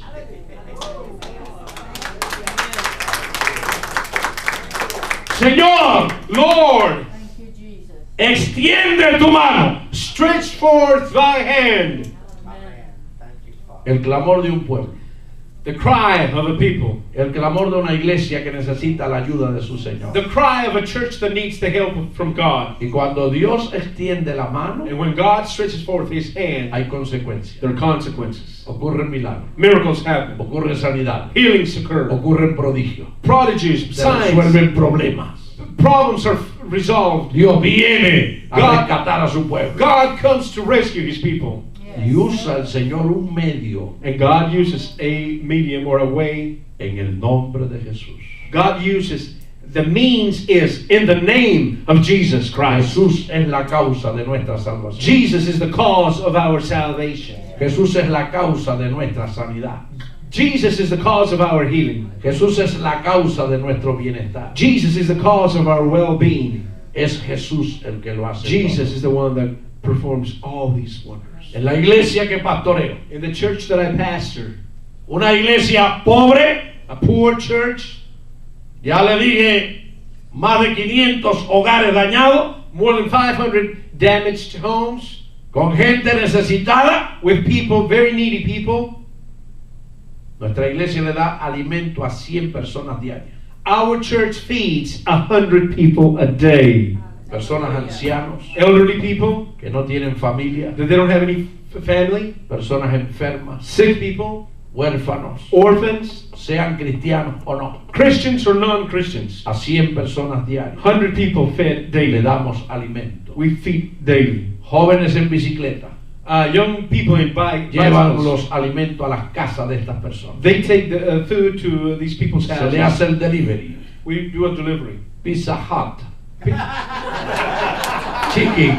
Señor, Lord, Thank you, Jesus. extiende tu mano. stretch forth thy hand. Amen. Thank you, Father. El clamor de un pueblo, The cry of a people. el clamor de una iglesia que necesita la ayuda de su Señor. The cry of a church that needs the help from God. Y cuando Dios extiende la mano, And when God stretches forth his hand, hay consecuencias. there are consequences. Ocurren milagros, Miracles happen. ocurren sanidad, Healings occur. ocurren prodigios, Prodigies, se signs, resuelven problemas. problems are resolved. Dios viene a God- rescatar a su pueblo. God comes to rescue his people. Y usa el Señor un medio And God uses a medium or a way. en el nombre de Jesús. God uses the means is in the name of Jesus Christ. Jesús es la causa de nuestra salvación. Jesus is the cause of our salvation. Jesús es la causa de nuestra sanidad. Jesus is the cause of our healing. Jesús es la causa de nuestro bienestar. Jesus is the cause of our well-being. Es Jesús el que lo hace. Jesus todo. is the one that performs all these wonders. En la iglesia que pastoreo, In the church that I pastor, una iglesia pobre, a poor church, ya le dije, más de 500 hogares dañados, more than 500 damaged homes, con gente necesitada. with people, very needy people. Nuestra iglesia le da alimento a 100 personas diarias. Our church feeds 100 people a day. Personas ancianos Elderly people que no tienen familia, that they don't have any family, personas enfermas, sick people, huérfanos, orphans, sean cristianos o no. Christians or non-Christians. A 100 personas diarias 100 people fed le daily. damos alimento. We feed daily. Jóvenes en bicicleta Young people in bike llevan bicycles, los alimentos a las casas de estas personas. they take the food to these people's Se le hace houses. el delivery. We do a delivery. Pizza Hut, chicken.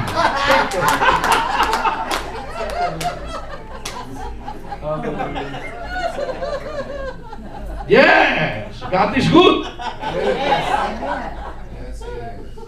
Yes, God is good.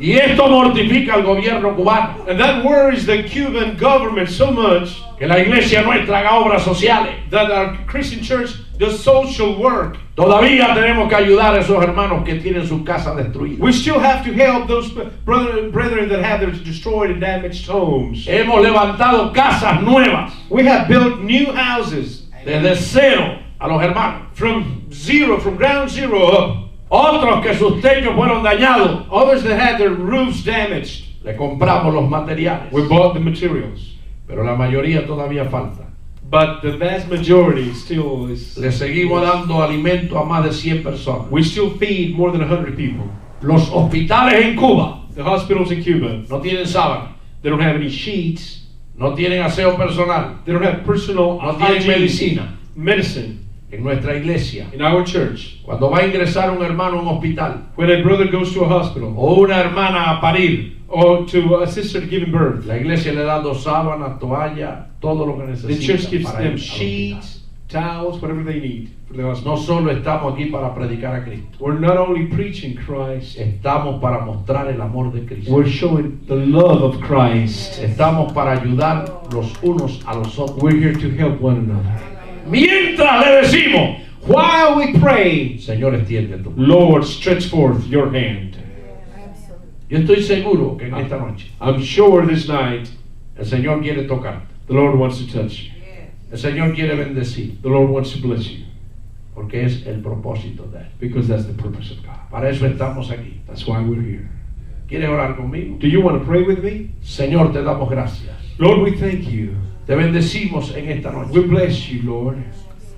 Y esto mortifica al gobierno cubano, And that worries the Cuban government so much que la iglesia nuestra haga obras sociales. that our Christian church does social work. Todavía tenemos que ayudar a esos hermanos que tienen sus casas destruidas. We still have to help those brethren that have their destroyed and damaged homes. Hemos levantado casas nuevas We have built new houses desde cero a los hermanos. from zero, from ground zero up. Otros que sus techos fueron dañados, Others that had their roofs damaged, le compramos los materiales. we bought the materials. Pero la mayoría todavía falta. But the vast majority still is. Le seguimos dando alimento a más de 100 personas. We still feed more than 100 people. Los hospitales en Cuba The hospitals in Cuba, no tienen sábana, they don't have any sheets. no tienen aseo personal, They don't have personal no tienen hygiene, medicina. medicine. En nuestra iglesia, In our church, cuando va a ingresar un hermano a un hospital when a brother goes to a hospital o una hermana a parir, or to a sister giving birth, la iglesia le da dos sábanas, toalla, todo lo que the church necesita gives para ir them al hospital. sheets, towels, whatever they need for the hospital. No solo estamos aquí para predicar a Cristo, We're not only preaching Christ, estamos para mostrar el amor de Cristo. we're showing the love of Christ. Estamos para ayudar los unos a los otros. We're here to help one another. Mientras le decimos, While we pray, Señor, extiende tu mano. Lord, stretch forth your hand. Yo estoy seguro que en esta noche I'm sure this night el Señor quiere tocar, the Lord wants to touch you. el Señor quiere bendecir, The Lord wants to bless you porque es el propósito de Él. because that's the purpose of God. Para eso estamos aquí. That's why we're here. ¿Quieres orar conmigo? Do you want to pray with me? Señor, te damos gracias. Lord, we thank you. Te bendecimos en esta We noche, bless you, Lord,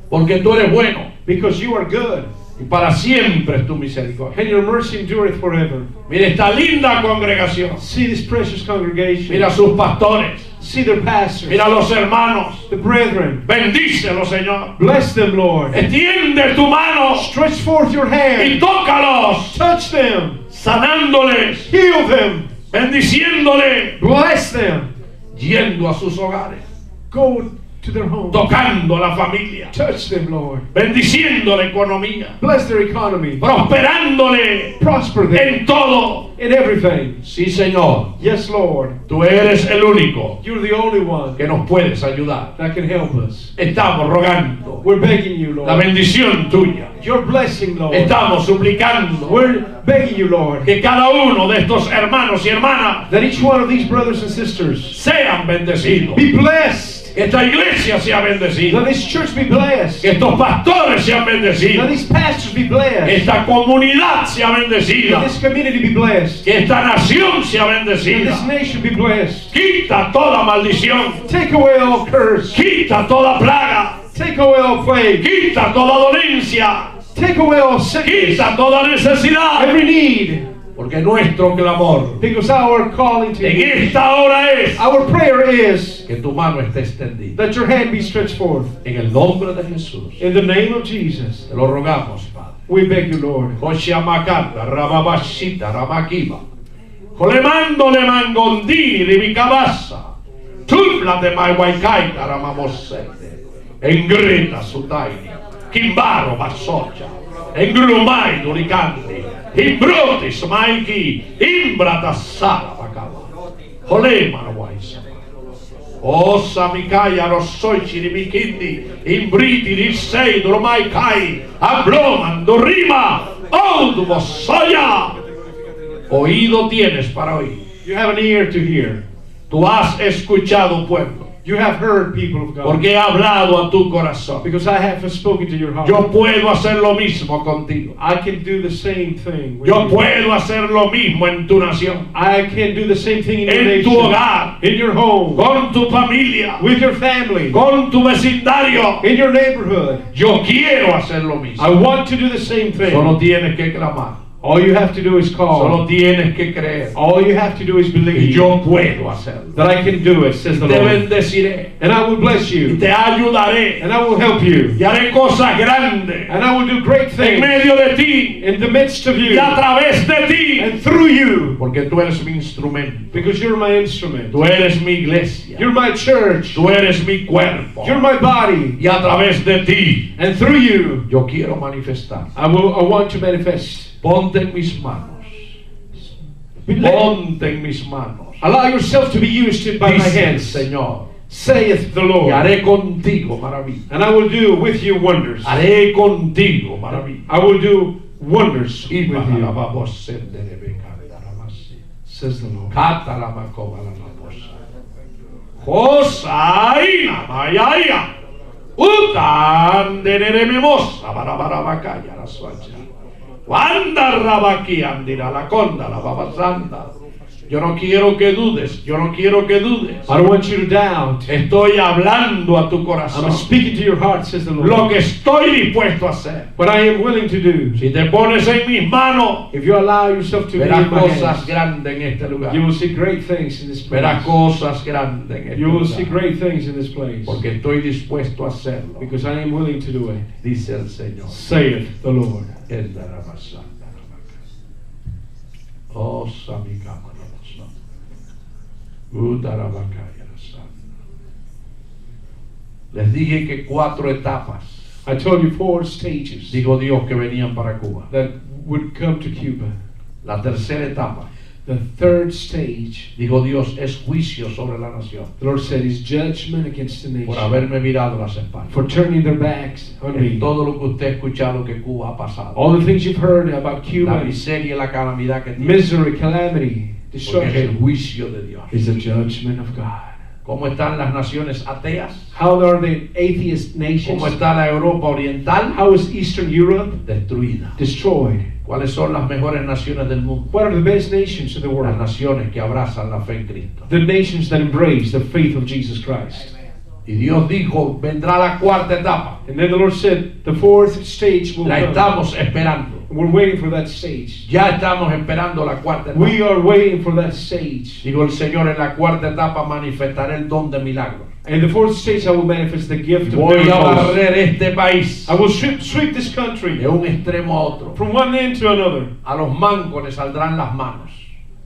porque tú eres bueno because you are good y para siempre es tu misericordia. and your mercy endureth forever. Mira esta linda congregación. See this precious congregation. Mira sus pastores. See their pastors, Mira los hermanos. the brethren. Bendícelos, Señor. Bless them, Lord. Extiende tu mano Stretch forth your y hand. tócalos, Touch them. sanándoles, Heal them. bendiciéndoles, Bless them. yendo a sus hogares, Go to their homes. tocando a la familia, Touch them, Lord. bendiciendo la economía, Bless their economy. prosperándole Prosper them en todo. in everything. Sí, Señor, Yes, Lord. tú eres el único You're the only one que nos puedes ayudar. that can help us. Estamos rogando We're begging you, la Lord. bendición tuya. Your blessing, Lord. Estamos suplicando We're begging you, Lord, que cada uno de estos hermanos y hermanas that each one of these brothers and sisters sean bendecidos. be blessed. Que esta iglesia sea bendecida. That this church be blessed. Que estos pastores sean That bendecidos. these pastors be blessed. Esta comunidad sea That bendecida. this community be blessed. Que esta nación sea That this bendecida. nation be blessed. Quita toda maldición. Take away all curse. Quita toda plaga. Take away all plague. Quita toda dolencia. Take away all sickness. Quita toda necesidad. Every need. Porque nuestro clamor Because our calling to en you. esta hora es Our prayer is que tu mano esté extendida. that your hand be stretched forth. En el nombre de Jesús. In the name of Jesus. Te lo rogamos, Padre. We beg you, Lord. Koshiamakata, Rababashita, Ramakiba. Colemando le mangondini di Vicabassa. Tufla de Maiwaikaita, Ramamosete. Engreta sutaini. Kimbaro Basocha. Engrumai Duricandi. Imbrotis Maiki. Imbrata Sara Bacaba. Colemano Waisa. Ossa Mikaya Rossoici di Mikindi. Imbriti di Sei Dormai Kai. Abloman Dorima. Odubo Soya. Oído tienes para oír. You have an ear to hear. Tú has escuchado, pueblo, You have heard, people of God, porque he hablado a tu corazón. because I have spoken to your heart. Yo puedo hacer lo mismo contigo. I can do the same thing with Yo you. puedo hacer lo mismo en tu nación, I can do the same thing in your en tu nation, hogar, in your home, con tu familia, with your family, con tu vecindario. in your neighborhood. Yo quiero hacer lo I mismo. want to do the same thing. Solo tienes que clamar. All you have to do is call. Solo tienes que creer. All you have to do is Y believe yo puedo hacerlo. that I can do it, says the Te Lord. bendeciré. And I will bless Y you. te ayudaré. And I will help you. Y haré cosas grandes And I will do great en things medio de ti in the midst of y you. a través de ti. And through you. Porque tú eres mi instrumento. Because you're my instrument. Tú eres mi iglesia. You're my church. Tú eres mi cuerpo. You're my body. Y a través de ti And through you, yo quiero manifestar. I want to manifest. Ponte en mis manos. Ponte en mis manos. Allow yourself to be used by my Dice el hands, Señor. saith the Y Lord. haré contigo maravilla. And I will do with you wonders. Haré contigo maravilla. I will do wonders Y with para la you, babosa de Rebeca, says the Lord. Cata la macoba la babosa. Josaina mayaya. Utan de nerememosa para bacaya la suacha. Wanda rabaki andira la conda la babasanda. Yo no quiero que dudes, yo no quiero que dudes. I don't want you to doubt. Estoy hablando a tu corazón. I'm speaking to your heart, says the Lord. Lo que estoy dispuesto a hacer. What I am willing to do. Si te pones en mis manos, If you allow yourself to be verás in my cosas hands, grandes en este lugar. you will see great things in this place. Verás cosas grandes en este You will see lugar. great things in this place. Porque estoy dispuesto a hacerlo. Because I am willing to do it, Dice el Señor. saith the Lord. El Daramasanda. Oh, Samikama. Les dije que 4 etapas, I told you 4 stages dijo Dios, que venían para Cuba. that would come to Cuba. La tercera etapa, The third stage, dijo Dios, es juicio sobre la nación the Lord said, is judgment against the por nation haberme mirado las espaldas. for turning their backs on En me. todo lo que usted ha escuchado que Cuba ha pasado, All the things you've heard about la Cuba, miseria y la calamidad que tiene, misery, calamity, porque es el destruction, juicio de Dios. is the judgment of God. ¿Cómo están las naciones ateas? How are the atheist nations? ¿Cómo está la Europa oriental? How is Eastern Europe Destruida. destroyed? ¿Cuáles son las mejores naciones del mundo? What are the best nations in the Las world? naciones que abrazan la fe en Cristo. The nations that embrace the faith of Jesus Christ. Y Dios dijo, vendrá la cuarta etapa. And then the Lord said, the fourth stage will La come. estamos esperando. We're waiting for that stage. Ya estamos esperando la cuarta etapa. We are waiting for that stage. Dijo el Señor, en la cuarta etapa manifestaré el don de milagros. And the fourth stage, I will manifest the gift of Voy a miracles. barrer este país I will sweep this country de un extremo a otro. from one end to another. A los mancos les saldrán las manos.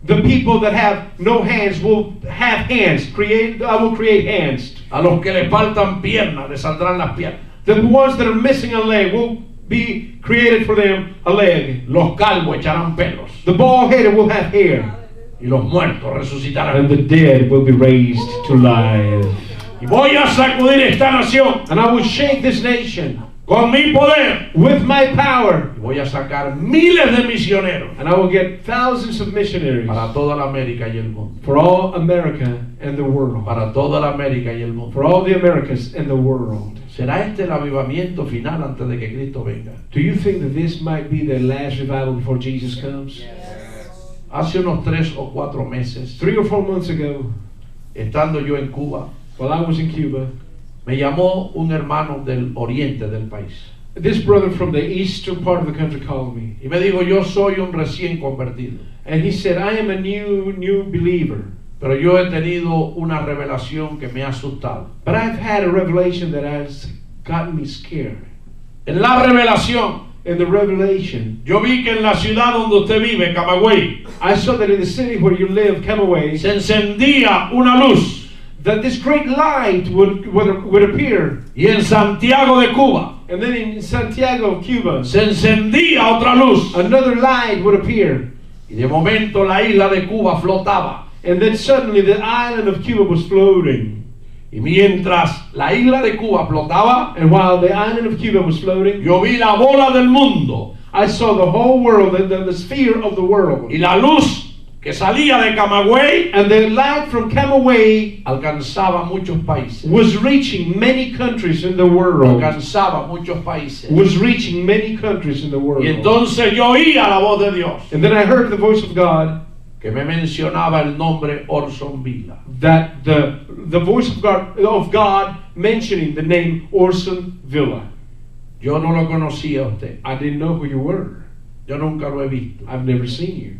The people that have no hands will have hands. I will create hands. A los que les faltan piernas les saldrán las piernas. The ones that are missing a leg will be created for them a leg. Los calvos echarán pelos. The bald-headed will have hair. Y los muertos resucitarán. And the dead will be raised to life. Y voy a sacudir esta nación And I will shake this nation con mi poder. with my power. Y voy a sacar miles de misioneros And I will get thousands of missionaries para toda la América y el mundo. for all America and the world. Para toda la América y el mundo. For all the Americas and the world. ¿Será este el avivamiento final antes de que Cristo venga? Do you think that this might be the last revival before Jesus comes? Hace unos 3 o 4 meses, 3 or 4 months ago, estando yo en Cuba, while I was in Cuba, me llamó un hermano del oriente del país. this brother from the eastern part of the country called me. Y me dijo, yo soy un recién convertido, And he said, I am a new believer. pero yo he tenido una revelación que me ha asustado. But I've had a revelation that has gotten me scared. En la revelación, In the revelation, yo vi que en la ciudad donde usted vive, Camagüey, I saw that in the city where you live, Camagüey, se encendía una luz. that this great light would appear. Y en Santiago de Cuba, And then in Santiago of Cuba, se encendía otra luz. another light would appear. Y de momento la isla de Cuba flotaba. And then suddenly the island of Cuba was floating. Y mientras la isla de Cuba flotaba, And while the island of Cuba was floating, yo vi la bola del mundo I saw the whole world, the sphere of the world. y la luz que salía de Camagüey And the light from Camagüey alcanzaba muchos países. was reaching many countries in the world. Alcanzaba muchos países. Was reaching many countries in the world. Y entonces yo oía la voz de Dios And then I heard the voice of God, que me mencionaba el nombre Orson Villa. that the voice of God mentioning the name Orson Villa. Yo no lo conocía a usted. I didn't know who you were. Yo nunca lo he visto. I've never seen you.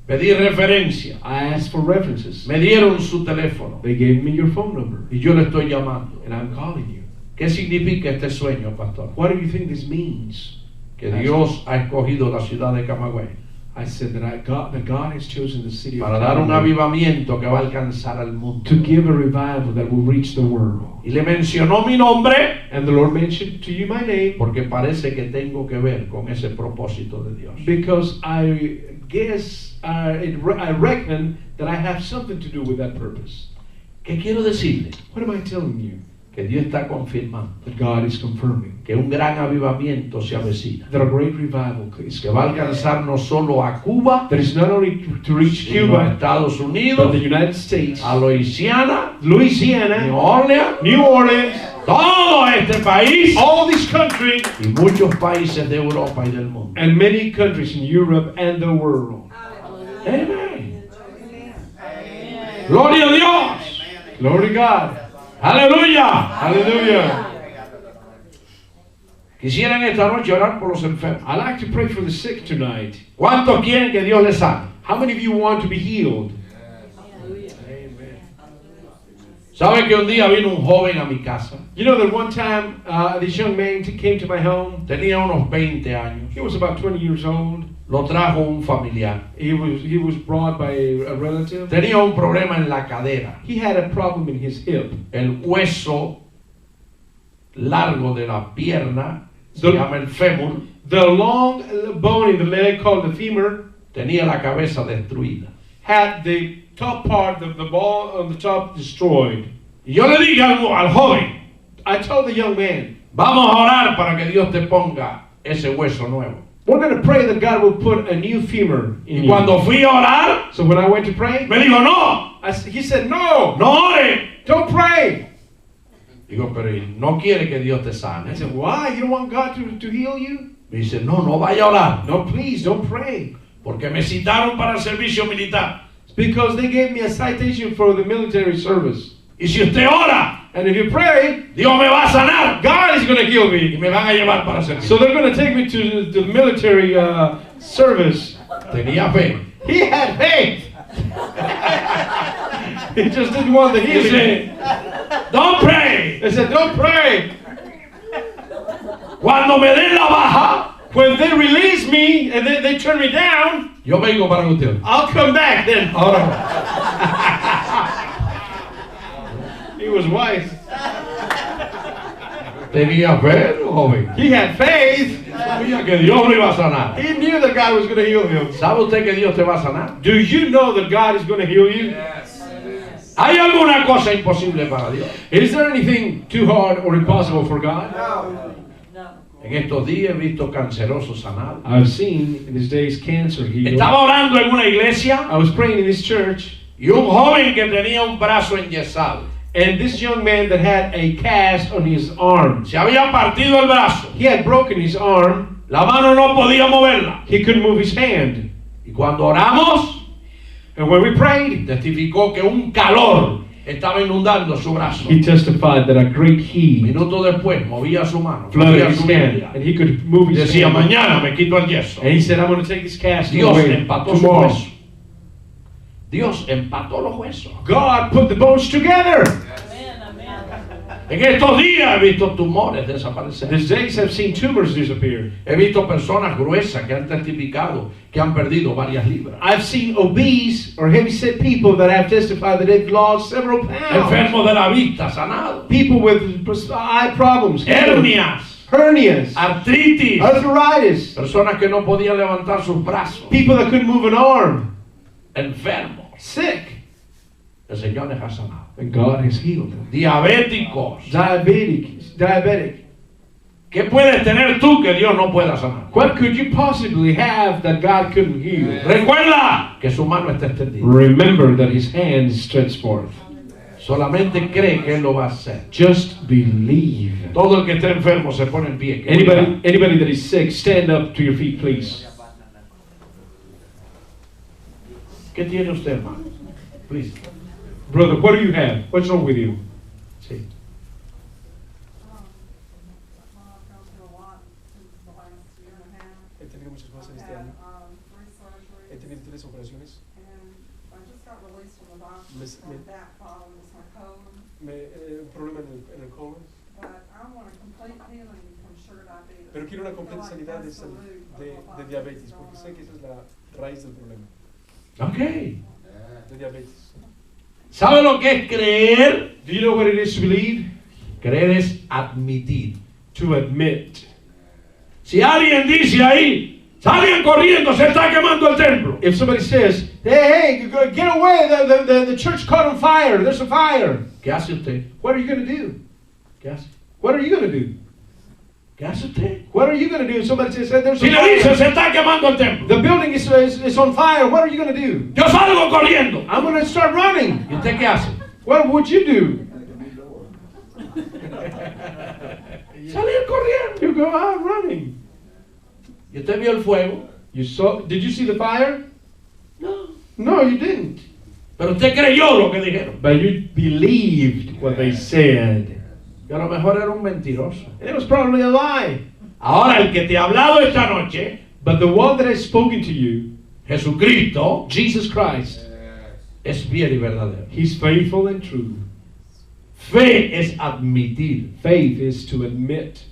Pedí referencia. I asked for references. Me dieron su teléfono. They gave me your phone number, Y yo le estoy llamando. and I'm calling you. ¿Qué significa este sueño, pastor? What do you think this means? Que Dios ha escogido la ciudad de Camagüey I said that God has chosen the city of para dar un Camagüey avivamiento que va a alcanzar al mundo. to give a revival that will reach the world. Y le mencionó mi nombre And the Lord mentioned to you my name porque parece que tengo que ver con ese propósito de Dios. because I guess I reckon that I have something to do with that purpose. ¿Qué quiero decirle? What am I telling you? Que Dios está confirmando That God is confirming que un gran avivamiento se avecina, that a great revival is que va a alcanzar no solo a Cuba, that is not only to reach sino a Cuba, Estados but Unidos, the United States, a Louisiana, New Louisiana, Orleans, New Orleans, todo este país all these countries, y muchos países de Europa y del mundo. and many countries in Europe and the world. Amén. Gloria a Dios. Glory to God. Aleluya. Hallelujah. Quisieran esta noche orar por los enfermos. I like to pray for the sick tonight. ¿Cuántos quieren que Dios les sane? How many of you want to be healed? ¿Sabe que un día vino un joven a mi casa? You know that one time this young man came to my home. Tenía unos 20 años. He was about 20 years old. Lo trajo un familiar. He was brought by a relative. Tenía un problema en la cadera. He had a problem in his hip. El hueso largo de la pierna, se llama el fémur, The long bone in the leg called the femur tenía la cabeza destruida. had the top part, the ball on the top destroyed. Y yo le dije al joven, I told the young man, vamos a orar para que Dios te ponga ese hueso nuevo. we're going to pray that God will put a new femur in Y you. cuando fui a orar, So when I went to pray, me dijo, no, he said, no, no ore. don't pray. Digo, pero no quiere que Dios te I sane. said, why? You don't want God to heal you? Me dice, no, no vaya a orar. No, please, don't pray. Porque me citaron para el servicio militar. It's because they gave me a citation for the military service. Y si usted ora, And if you pray, Dios me va a sanar. God is going to heal Y me. me van a llevar para el servicio. So they're going to take me to the military service. Tenía fe. He had faith. He just didn't want the healing. Dice, don't pray. They said, don't pray. Cuando me den la baja, When they release me and they turn me down, yo vengo para usted. I'll come back then. He was wise. Tenía fe, joven. He had faith. Sabía que Dios lo iba a sanar. He knew that God was going to heal him. ¿Sabe usted que Dios te va a sanar? Do you know that God is going to heal you? ¿Hay alguna cosa imposible para Dios? Is there anything too hard or impossible for God? En estos días he visto cancerosos sanados. I've seen in these days cancer healed. Estaba orando en una iglesia I was praying in this church, y un joven que tenía un brazo enyesado. and this young man that had a cast on his arm, Se había partido el brazo. he had broken his arm. La mano no podía moverla. He couldn't move his hand. Y cuando oramos, And when we prayed, testificó que un calor estaba inundando su brazo. he testified that a great heat Minutos después movía su mano, flooded movía his su hand, media. and he could move his Decía, hand. mañana me quito el yeso. And he said, I'm going to take this cast Dios away empató su tomorrow. hueso. Dios empató los huesos. God put the bones together. En estos días he visto tumores desaparecer. These days I've seen tumors disappear. He visto personas gruesas que han testificado que han perdido varias libras. I've seen obese or heavy-set people that have testified that they've lost several pounds. Enfermos de la vista sanados. People with eye problems, Hernias, hernias, artritis. arthritis, Personas que no podían levantar sus brazos. people that couldn't move an arm, Enfermos. sick. El Señor les ha sanado. And God has healed them. Diabéticos. Diabetic. ¿Qué puedes tener tú que Dios no pueda sanar? What could you possibly have that God couldn't heal? Recuerda que su mano está extendida. Remember that his hand is stretched forth. Solamente cree que Él lo va a hacer. Just believe. Todo el que esté enfermo se pone en pie. Anybody that is sick, stand up to your feet, please. ¿Qué tiene usted, hermano? Please. Brother, what do you have? What's wrong with you? Sí. He tenido muchas cosas este año. He tenido 3 operaciones. Un problema en el colon. Pero quiero una completa sanidad de diabetes, porque sé que esa es la raíz del problema. Ok. De diabetes. ¿Sabe lo que es creer? Do you know what it is to believe? Creer es admitir. To admit. Si alguien dice ahí, salgan corriendo, se está quemando el templo. If somebody says, hey, get away, the church caught on fire, there's a fire. ¿Qué hace usted? What are you going to do? ¿Qué hace? What are you going to do? ¿Qué hace usted? What are you going to do? Somebody says, hey, there's Si a le dice, fire. se está quemando el templo. The building is on fire. What are you going to do? Yo salgo corriendo. I'm going to start running. ¿Y usted qué hace? What would you do? Salir corriendo. You go out running. ¿Y usted vio el fuego? Did you see the fire? No. No, you didn't. Pero usted creyó lo que dijeron. But you believed what they said. Que a lo mejor era un mentiroso. And it was probably a lie. Ahora el que te ha hablado esta noche, But the one that has spoken to you, Jesucristo, Jesus Christ, es fiel y verdadero. he's faithful and true. Fe es admitir. Faith is to admit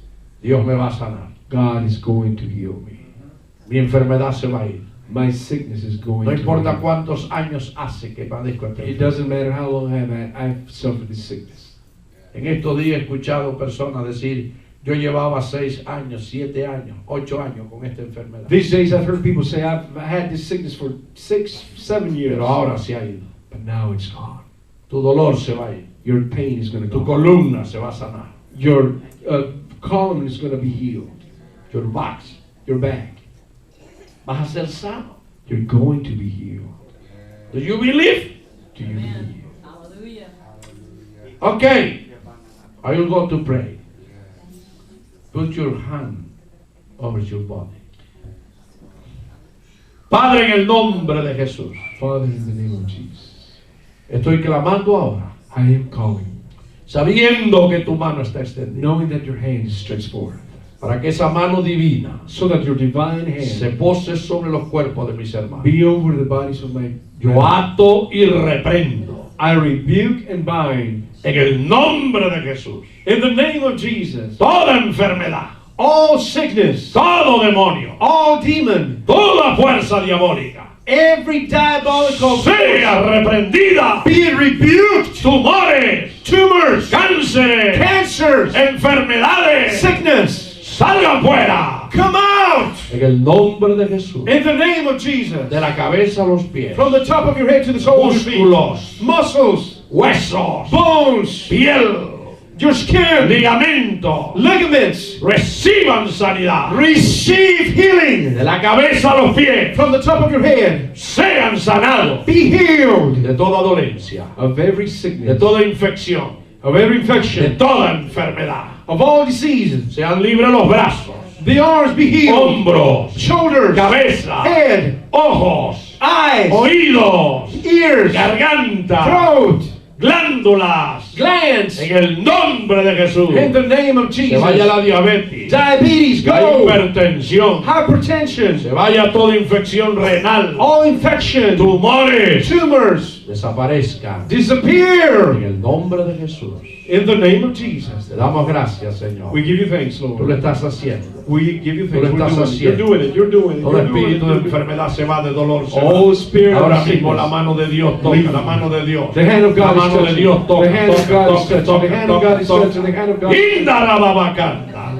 Dios me va a sanar. God is going to heal me. Mi enfermedad se va a ir. My sickness is going No to importa heal. cuántos años hace que padezco esta It enfermedad. doesn't matter how long I've suffered this sickness. En estos días he escuchado personas decir, yo llevaba 6 años, 7 años, 8 años con esta enfermedad. These days I've heard people say I've had this sickness for 6, 7 years. Pero ahora se ha ido. But now it's gone. Tu dolor se va a ir. Your pain is going to Tu go. columna se va a sanar. Your column is going to be healed. Your back. Your back. Vas a ser sano. You're going to be healed. Do you believe? Do you believe? Hallelujah. Okay. I will go to pray. Put your hand over your body. Padre, en el nombre de Jesús, Father, in the name of Jesus, estoy clamando ahora, I am calling, sabiendo que tu mano está extendida, knowing that your hand is stretched forth, para que esa mano divina so that your divine se hand pose sobre los cuerpos de mis hermanos. be over the bodies of my Yo ato y reprendo I rebuke and bind en el nombre de Jesús in the name of Jesus toda enfermedad, all sickness, todo demonio, all demon, toda fuerza diabólica every diabolical sea reprendida. be it rebuked, Tumores, tumors, cánceres, cancers, enfermedades, sickness, salgan fuera come out en el nombre de Jesús, in the name of Jesus. de la cabeza a los pies, From the top of your head to the sole of your feet, músculos, muscles, huesos, bones, piel, your skin, ligamento, ligaments, reciban sanidad. receive healing. De la cabeza a los pies, From the top of your head, sean sanados be healed de toda dolencia, of every de sickness, toda infección, of every de infection, toda enfermedad. of all diseases. Sean libres los brazos, The arms be healed, hombros, shoulders, cabeza, head, ojos, eyes, oídos, ears, garganta, throat, glándulas, glands. en el nombre de Jesús. In the name of Se vaya Jesus. la diabetes, Diabetes, la go. hipertensión, Hypertension, se vaya toda infección renal, all infection, tumores, tumors, desaparezcan en disappear. el nombre de Jesús. In the name of Jesus. Te damos gracias, Señor. We give you thanks, Tú lo Lord. estás haciendo. We give you Tú lo thanks. estás You're doing it. You're doing it. Todo You're doing it. espíritu de enfermedad se va, de dolor se All va. spirit Ahora of mismo sickness. la mano de Dios toca, la mano de Dios. The hand of La God is mano de touching. Dios toca, The hand of toca, God is toca, touching. The toca, hand of God is toca, touching. The hand of God. Indarababacanta.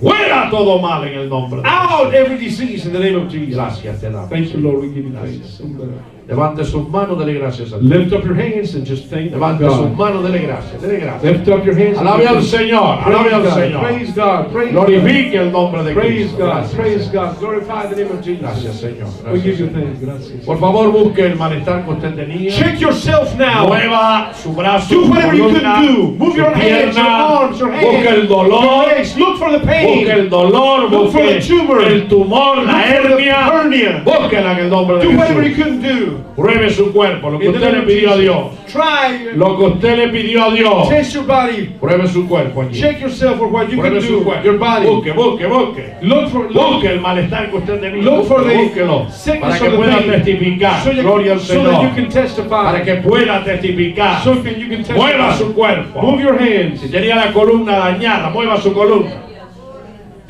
Fuera todo mal en el nombre de Out Jesús. every disease in the name of Jesus. Gracias te damos. Thank you, Lord. We give you Gracias. praise. Levante sus manos, dele gracias a Dios. Lift up your hands and just thank Levante sus God. manos, dele gracias, dele gracias. Lift up your hands. and Alabe al just thank- Señor, alabe al Praise God. Señor. Praise God. Praise God. Glorifique el nombre de Praise Cristo. God. Gracias, Praise Señor. God. Glorify the name of Jesus. Gracias, Señor. We give Gracias, you Señor. thanks. Gracias. Por favor, busque el malestar que usted tenía. Check yourself now. Mueva su brazo, Do whatever you columna, can do. Move su your hands, your pierna. arms, your hands. Busque el dolor. Your legs. Look for the pain. Busque el dolor, Look for busque the tumor. el tumor, la Look for the hernia. hernia. Búsquela en el nombre de Do whatever you Jesús. can do. Pruebe su cuerpo, lo que In the usted name le of pidió a Jesus. Dios. Try. Lo que usted le pidió a Dios. Test your body. Pruebe su cuerpo allí. Check yourself for what you can Pruebe su do. cuerpo. Your body. Busque, busque, busque. Look. Busque el malestar que usted tenía. Look for the Búsquelo. sickness Para or que the pueda pain. testificar. So, Gloria al so that you Señor. can testify. Para que pueda testificar. So that you can testify. Mueva su cuerpo. Move your hands. Si tenía la columna dañada, mueva su columna.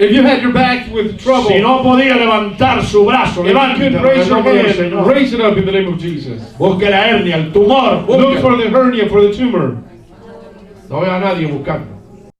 If you had your back with trouble, Si no podía levantar su brazo, if you levántelo could en raise el your nombre del hand, Señor. raise it up in the name of Jesus. Busque la hernia, el tumor. Look Búsquelo. for the hernia, for the tumor. No veo a nadie buscando.